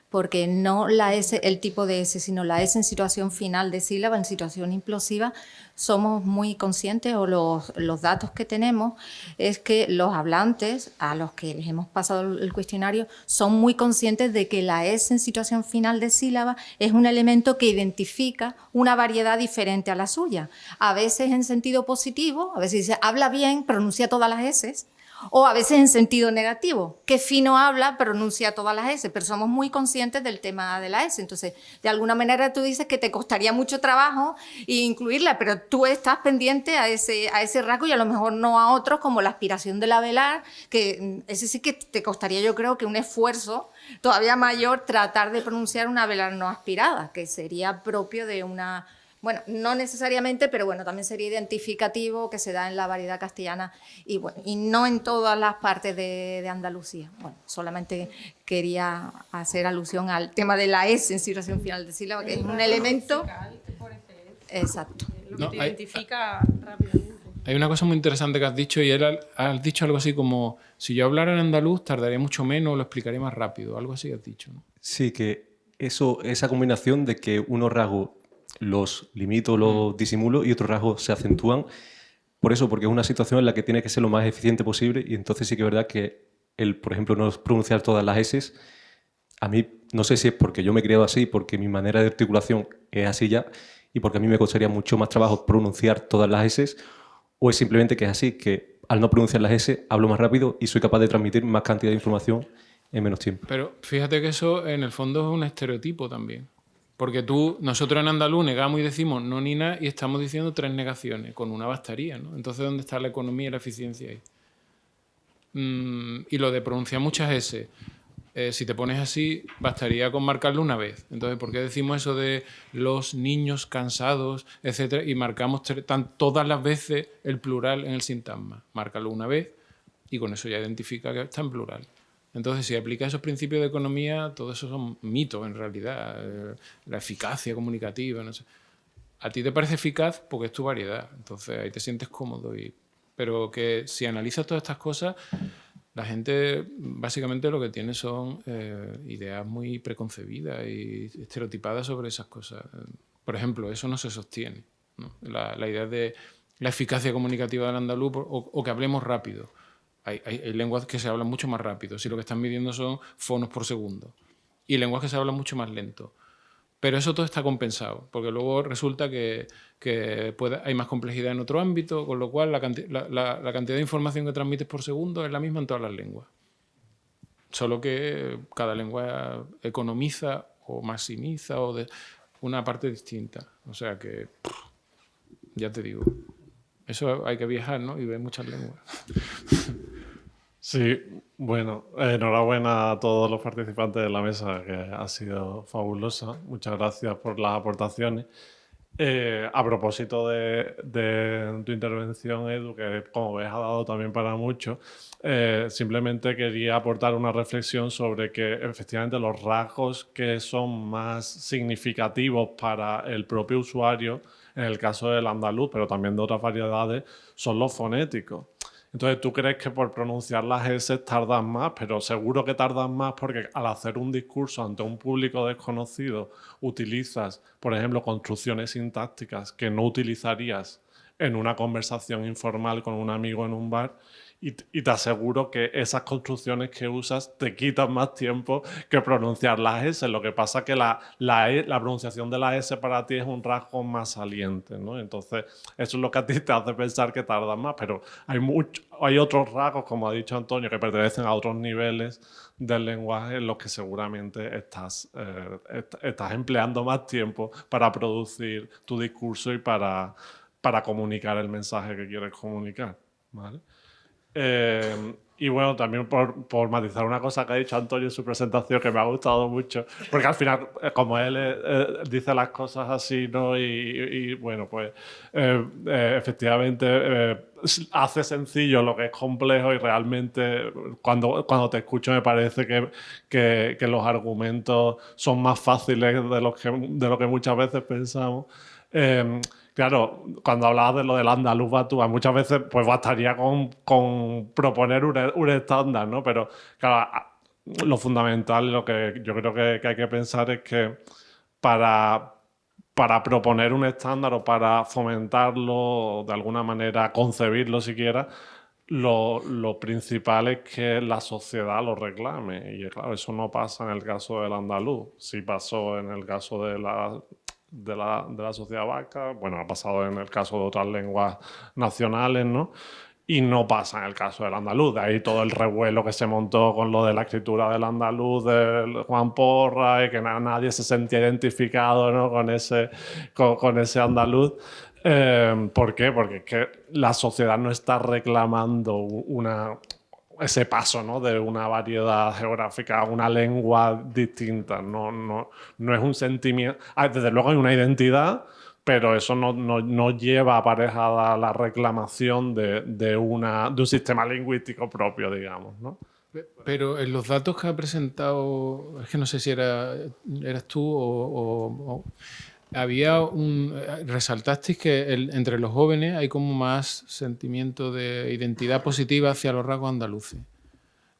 porque no la S, el tipo de S, sino la S en situación final de sílaba, en situación implosiva, somos muy conscientes, o los datos que tenemos es que los hablantes, a los que les hemos pasado el cuestionario, son muy conscientes de que la S en situación final de sílaba es un elemento que identifica una variedad diferente a la suya. A veces en sentido positivo, a veces dice, habla bien, pronuncia todas las S, o a veces en sentido negativo, qué fino habla, pronuncia todas las S, pero somos muy conscientes del tema de la S. Entonces, de alguna manera tú dices que te costaría mucho trabajo incluirla, pero tú estás pendiente a ese rasgo y a lo mejor no a otros, como la aspiración de la velar, que ese sí que te costaría, yo creo, que un esfuerzo todavía mayor tratar de pronunciar una velar no aspirada, que sería propio de una... Bueno, no necesariamente, pero bueno, también sería identificativo, que se da en la variedad castellana y, bueno, y no en todas las partes de Andalucía. Bueno, solamente quería hacer alusión al tema de la S en situación final de sílaba, que es un elemento... Exacto. Lo que te identifica rápidamente. Hay una cosa muy interesante que has dicho, y has dicho algo así como, si yo hablara en andaluz tardaría mucho menos, lo explicaría más rápido, algo así has dicho, ¿no? Sí, que esa combinación de que unos rasgos los limito, los disimulo y otros rasgos se acentúan. Por eso, porque es una situación en la que tiene que ser lo más eficiente posible y entonces sí que es verdad que por ejemplo, no pronunciar todas las S, a mí no sé si es porque yo me he criado así, porque mi manera de articulación es así ya y porque a mí me costaría mucho más trabajo pronunciar todas las S, o es simplemente que es así, que al no pronunciar las S hablo más rápido y soy capaz de transmitir más cantidad de información en menos tiempo. Pero fíjate que eso en el fondo es un estereotipo también. Porque nosotros en andaluz negamos y decimos no ni nada y estamos diciendo 3 negaciones, con una bastaría, ¿no? Entonces, ¿dónde está la economía y la eficiencia ahí? Y lo de pronunciar muchas S, si te pones así, bastaría con marcarlo una vez. Entonces, ¿por qué decimos eso de los niños cansados, etcétera? Y marcamos todas las veces el plural en el sintagma. Márcalo una vez y con eso ya identifica que está en plural. Entonces, si aplica esos principios de economía, todo eso son mitos en realidad. La eficacia comunicativa, no sé. A ti te parece eficaz porque es tu variedad. Entonces, ahí te sientes cómodo. Pero que si analizas todas estas cosas, la gente básicamente lo que tiene son ideas muy preconcebidas y estereotipadas sobre esas cosas. Por ejemplo, eso no se sostiene, ¿no? La idea de la eficacia comunicativa del andaluz o que hablemos rápido. Hay lenguas que se hablan mucho más rápido, si lo que están midiendo son fonos por segundo, y lenguas que se hablan mucho más lento. Pero eso todo está compensado, porque luego resulta que hay más complejidad en otro ámbito, con lo cual la cantidad de información que transmites por segundo es la misma en todas las lenguas. Solo que cada lengua economiza o maximiza o de una parte distinta. O sea que, ya te digo, eso hay que viajar, ¿no? Y ver muchas lenguas. Sí, bueno, enhorabuena a todos los participantes de la mesa, que ha sido fabulosa. Muchas gracias por las aportaciones. A propósito de tu intervención, Edu, que como ves ha dado también para mucho, simplemente quería aportar una reflexión sobre que efectivamente los rasgos que son más significativos para el propio usuario, en el caso del andaluz, pero también de otras variedades, son los fonéticos. Entonces, tú crees que por pronunciar las S tardas más, pero seguro que tardas más porque al hacer un discurso ante un público desconocido utilizas, por ejemplo, construcciones sintácticas que no utilizarías en una conversación informal con un amigo en un bar y te aseguro que esas construcciones que usas te quitan más tiempo que pronunciar las S. Lo que pasa es que la pronunciación de la S para ti es un rasgo más saliente, ¿no? Entonces, eso es lo que a ti te hace pensar que tardas más, pero hay otros rasgos, como ha dicho Antonio, que pertenecen a otros niveles del lenguaje en los que seguramente estás empleando más tiempo para producir tu discurso y para comunicar el mensaje que quieres comunicar, ¿vale? Y bueno, también por matizar una cosa que ha dicho Antonio en su presentación que me ha gustado mucho, porque al final, como él dice las cosas así, ¿no? Y bueno, pues efectivamente hace sencillo lo que es complejo y realmente cuando te escucho me parece que los argumentos son más fáciles de lo que muchas veces pensamos. Claro, cuando hablabas de lo del andaluz batúa, muchas veces pues bastaría con proponer un estándar, ¿no? Pero claro, lo fundamental, lo que yo creo que hay que pensar es que para proponer un estándar o para fomentarlo, de alguna manera concebirlo siquiera, lo principal es que la sociedad lo reclame. Y claro, eso no pasa en el caso del andaluz. Sí pasó en el caso de la sociedad vasca, bueno, ha pasado en el caso de otras lenguas nacionales, ¿no? Y no pasa en el caso del andaluz. De ahí todo el revuelo que se montó con lo de la escritura del andaluz de Juan Porra y que nadie se sentía identificado, ¿no? con ese andaluz. ¿Por qué? Porque es que la sociedad no está reclamando ese paso, ¿no? De una variedad geográfica a una lengua distinta. No es un sentimiento. Desde luego hay una identidad, pero eso no lleva aparejada la reclamación de un sistema lingüístico propio, digamos, ¿no? Pero en los datos que ha presentado, es que no sé si eras tú o resaltasteis que entre los jóvenes hay como más sentimiento de identidad positiva hacia los rasgos andaluces.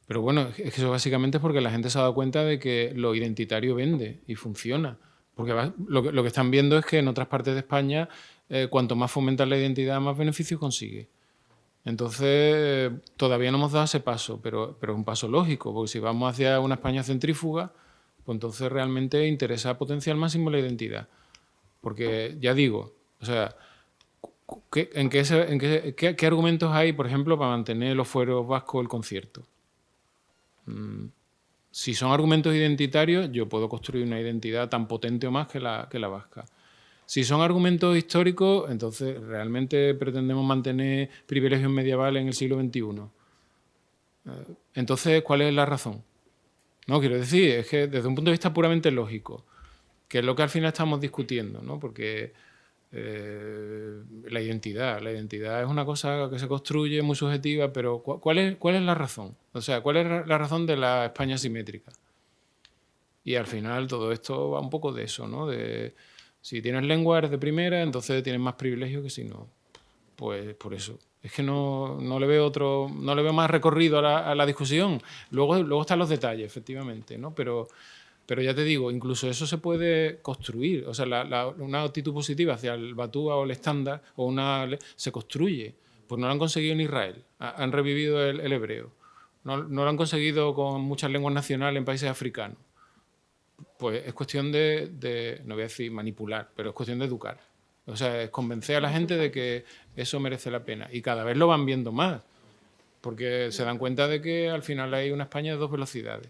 Pero bueno, es que eso básicamente es porque la gente se ha dado cuenta de que lo identitario vende y funciona. Porque lo que están viendo es que en otras partes de España, cuanto más fomentas la identidad, más beneficios consigue. Entonces, todavía no hemos dado ese paso, pero es un paso lógico, porque si vamos hacia una España centrífuga, pues entonces realmente interesa potenciar al máximo la identidad. Porque, ya digo, o sea, ¿qué argumentos hay, por ejemplo, para mantener los fueros vascos el concierto? Si son argumentos identitarios, yo puedo construir una identidad tan potente o más que la vasca. Si son argumentos históricos, entonces realmente pretendemos mantener privilegios medievales en el siglo XXI. Entonces, ¿cuál es la razón? No, quiero decir, es que desde un punto de vista puramente lógico, que es lo que al final estamos discutiendo, ¿no? Porque la identidad es una cosa que se construye, muy subjetiva, pero ¿cuál es la razón? O sea, ¿cuál es la razón de la España simétrica? Y al final todo esto va un poco de eso, ¿no? De si tienes lengua eres de primera, entonces tienes más privilegios que si no. Pues por eso. Es que no le veo más recorrido a la discusión. Luego están los detalles, efectivamente, ¿no? Pero ya te digo, incluso eso se puede construir. O sea, una actitud positiva hacia el batúa o el estándar se construye. Pues no lo han conseguido en Israel. Han revivido el hebreo. No lo han conseguido con muchas lenguas nacionales en países africanos. Pues es cuestión de, no voy a decir manipular, pero es cuestión de educar. O sea, es convencer a la gente de que eso merece la pena. Y cada vez lo van viendo más. porque se dan cuenta de que al final hay una España de dos velocidades.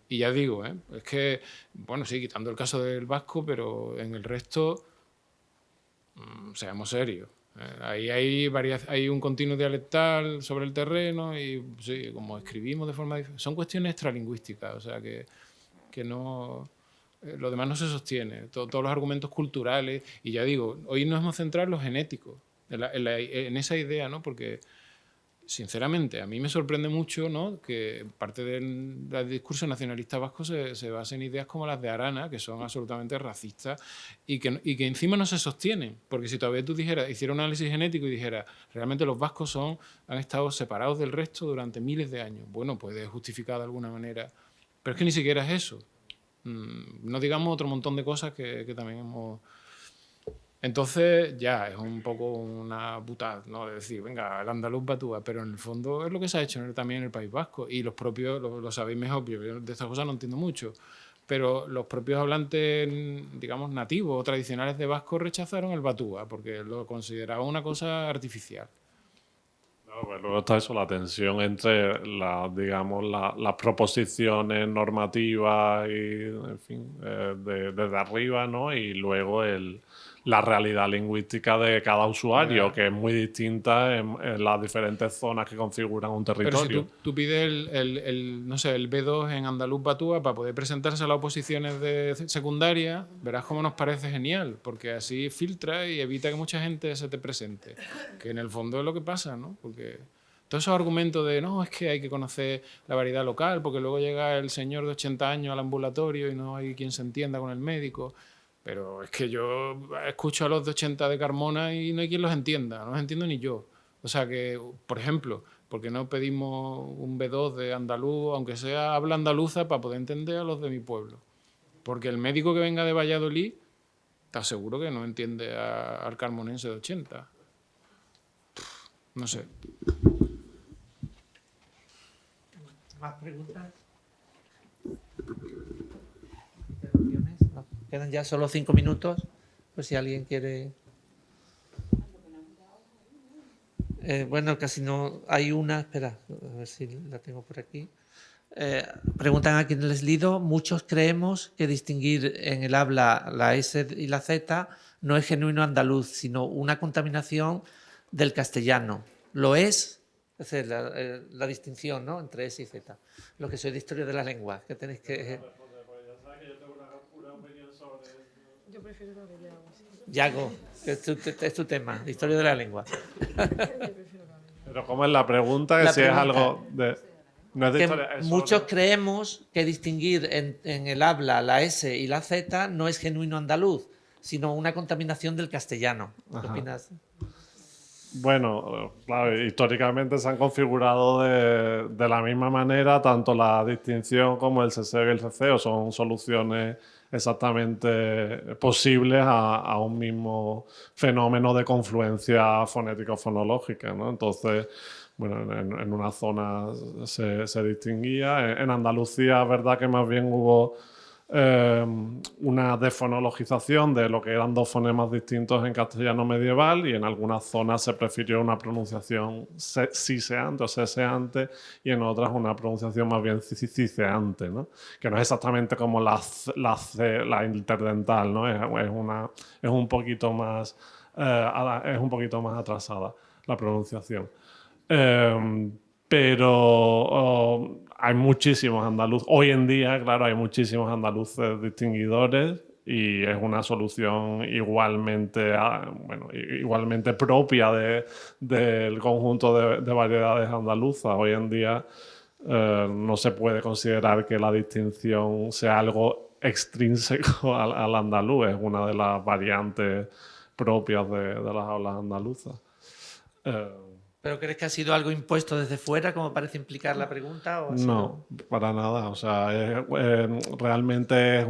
Y ya digo, es que, bueno, sí, quitando el caso del vasco, pero en el resto, seamos serios. Ahí hay un continuo dialectal sobre el terreno y sí, como escribimos de forma diferente. Son cuestiones extralingüísticas, o sea que no... lo demás no se sostiene, todos los argumentos culturales, y ya digo, hoy nos hemos centrado en lo genético, en esa idea, ¿no? Porque, sinceramente, a mí me sorprende mucho, ¿no?, que parte del discurso nacionalista vasco se base en ideas como las de Arana, que son absolutamente racistas, y que encima no se sostienen, porque si todavía tú hiciera un análisis genético y dijera, realmente los vascos han estado separados del resto durante miles de años, bueno, puede justificar de alguna manera, pero es que ni siquiera es eso. No digamos otro montón de cosas que también hemos... Entonces ya es un poco una putada, ¿no? De decir, venga, el andaluz batúa, pero en el fondo es lo que se ha hecho también en el País Vasco, y los propios, lo sabéis mejor, yo de estas cosas no entiendo mucho, pero los propios hablantes, digamos, nativos o tradicionales de vasco rechazaron el batúa porque lo consideraban una cosa artificial. No, pues luego está eso, la tensión entre las proposiciones normativas y, en fin, desde arriba, ¿no? Y luego la realidad lingüística de cada usuario, que es muy distinta en las diferentes zonas que configuran un territorio. Pero si tú pides no sé, el B2 en andaluz batúa para poder presentarse a las oposiciones de secundaria, verás cómo nos parece genial, porque así filtra y evita que mucha gente se te presente, que en el fondo es lo que pasa, ¿no? Porque todos esos argumentos de no, es que hay que conocer la variedad local, porque luego llega el señor de 80 años al ambulatorio y no hay quien se entienda con el médico. Pero es que yo escucho a los de 80 de Carmona y no hay quien los entienda, no los entiendo ni yo. O sea que, por ejemplo, ¿por qué no pedimos un B2 de andaluz, aunque sea habla andaluza, para poder entender a los de mi pueblo? Porque el médico que venga de Valladolid, te aseguro que no entiende al carmonense de 80. No sé. ¿Más preguntas? No. Quedan ya solo 5 minutos, pues si alguien quiere... bueno, casi no... Hay una... Espera, a ver si la tengo por aquí. Preguntan a quien les lido. Muchos creemos que distinguir en el habla la S y la Z no es genuino andaluz, sino una contaminación del castellano. ¿Lo es? Es decir, la distinción, ¿no?, entre S y Z. Lo que soy de historia de la lengua, que tenéis que... Yo prefiero lo de Yago. Yago, que es tu tema, de historia de la lengua. Pero ¿cómo es la pregunta? Que si es algo de... No es de Que historia, es muchos sobre- creemos que distinguir en el habla la S y la Z no es genuino andaluz, sino una contaminación del castellano. ¿Qué Ajá. opinas? Bueno, claro, históricamente se han configurado de la misma manera, tanto la distinción como el CC y el CCO son soluciones exactamente posibles a un mismo fenómeno de confluencia fonético-fonológica, ¿no? Entonces, bueno, en una zona se distinguía. En Andalucía es verdad que más bien hubo una defonologización de lo que eran dos fonemas distintos en castellano medieval, y en algunas zonas se prefirió una pronunciación siseante o seseante y en otras una pronunciación más bien ciseante, ¿no? Que no es exactamente como la interdental, ¿no? Es un poquito más atrasada la pronunciación. Pero hay muchísimos andaluces. Hoy en día, claro, hay muchísimos andaluces distinguidores y es una solución igualmente propia del conjunto de variedades andaluzas. Hoy en día no se puede considerar que la distinción sea algo extrínseco al andaluz. Es una de las variantes propias de las hablas andaluzas. ¿Pero crees que ha sido algo impuesto desde fuera, como parece implicar la pregunta? ¿O ha sido... No, para nada. O sea, realmente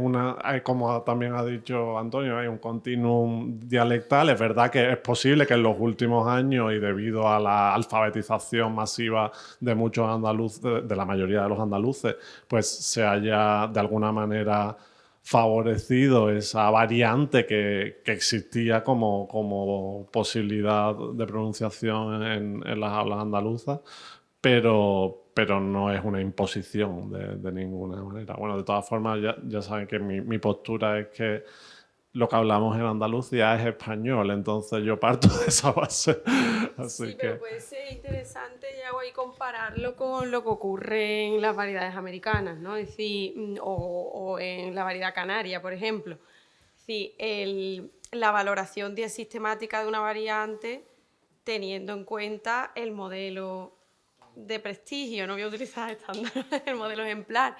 como también ha dicho Antonio, hay un continuum dialectal. Es verdad que es posible que en los últimos años, y debido a la alfabetización masiva de muchos andaluces, de la mayoría de los andaluces, pues se haya de alguna manera favorecido esa variante que existía como posibilidad de pronunciación en las hablas andaluzas, pero no es una imposición de ninguna manera. Bueno, de todas formas, ya saben que mi postura es que lo que hablamos en Andalucía es español, entonces yo parto de esa base. Así Sí, que... pero puede ser interesante, Yago, y compararlo con lo que ocurre en las variedades americanas, ¿no? Es decir, o en la variedad canaria, por ejemplo. Es decir, la valoración sistemática de una variante teniendo en cuenta el modelo de prestigio, no voy a utilizar estándar, el modelo ejemplar.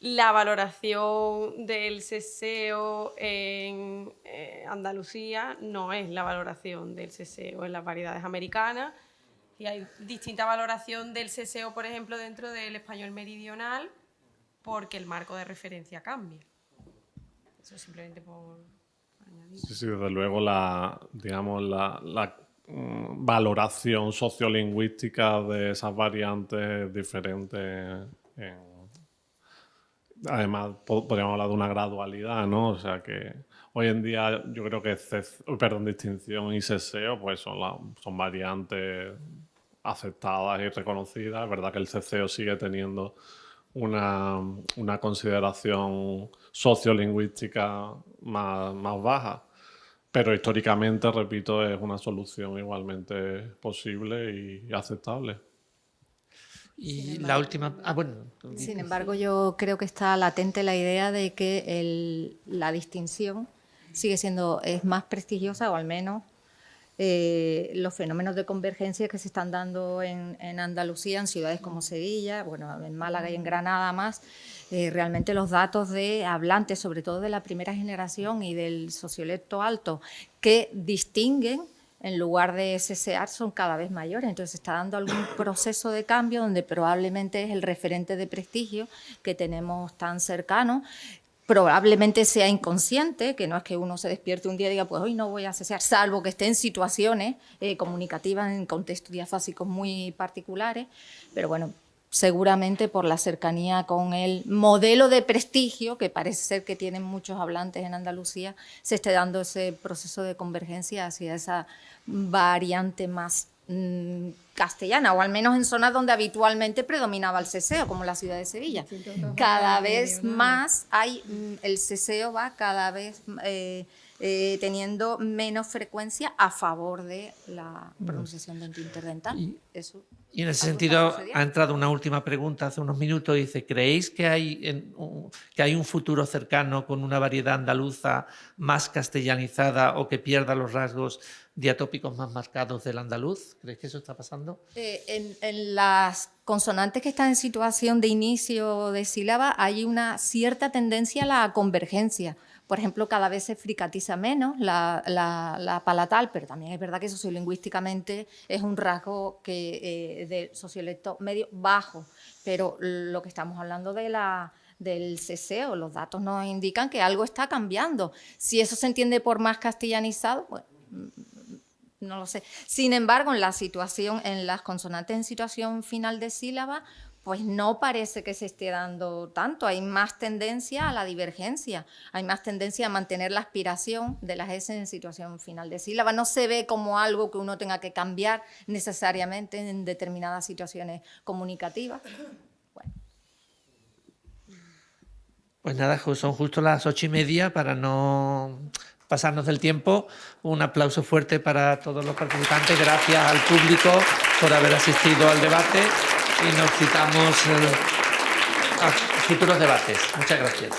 La valoración del ceseo en Andalucía no es la valoración del ceseo en las variedades americanas, y hay distinta valoración del ceseo, por ejemplo, dentro del español meridional, porque el marco de referencia cambia. Eso simplemente por añadir. Sí, desde luego la valoración sociolingüística de esas variantes diferentes. Además, podríamos hablar de una gradualidad, ¿no? O sea que hoy en día yo creo que distinción y ceseo pues son variantes aceptadas y reconocidas. Es verdad que el ceseo sigue teniendo una consideración sociolingüística más baja, pero históricamente, repito, es una solución igualmente posible y aceptable. Y la última... bueno. Sin embargo, yo creo que está latente la idea de que la distinción es más prestigiosa, o al menos los fenómenos de convergencia que se están dando en Andalucía, en ciudades como Sevilla, bueno, en Málaga y en Granada más. Realmente los datos de hablantes, sobre todo de la primera generación y del sociolecto alto, que distinguen en lugar de cesar, son cada vez mayores. Entonces se está dando algún proceso de cambio donde probablemente es el referente de prestigio que tenemos tan cercano. Probablemente sea inconsciente, que no es que uno se despierte un día y diga, pues hoy no voy a cesear, salvo que esté en situaciones comunicativas, en contextos diafásicos muy particulares, pero bueno, seguramente por la cercanía con el modelo de prestigio, que parece ser que tienen muchos hablantes en Andalucía, se esté dando ese proceso de convergencia hacia esa variante más castellana, o al menos en zonas donde habitualmente predominaba el ceseo, como la ciudad de Sevilla. Cada vez más el ceseo va cada vez teniendo menos frecuencia a favor de la pronunciación dentointerdental. Y en ese sentido ha entrado una última pregunta hace unos minutos. Dice, ¿creéis que hay un futuro cercano con una variedad andaluza más castellanizada o que pierda los rasgos diatópicos más marcados del andaluz? ¿Creéis que eso está pasando? En las consonantes que están en situación de inicio de sílaba hay una cierta tendencia a la convergencia. Por ejemplo, cada vez se fricatiza menos la palatal, pero también es verdad que sociolingüísticamente es un rasgo del sociolecto medio bajo. Pero lo que estamos hablando del ceseo, los datos nos indican que algo está cambiando. Si eso se entiende por más castellanizado, bueno, no lo sé. Sin embargo, en las consonantes en situación final de sílaba, pues no parece que se esté dando tanto. Hay más tendencia a la divergencia, hay más tendencia a mantener la aspiración de las S en situación final de sílaba. No se ve como algo que uno tenga que cambiar necesariamente en determinadas situaciones comunicativas. Bueno. Pues nada, son justo las 8:30 para no pasarnos del tiempo. Un aplauso fuerte para todos los participantes. Gracias al público por haber asistido al debate y nos citamos a futuros debates. Muchas gracias.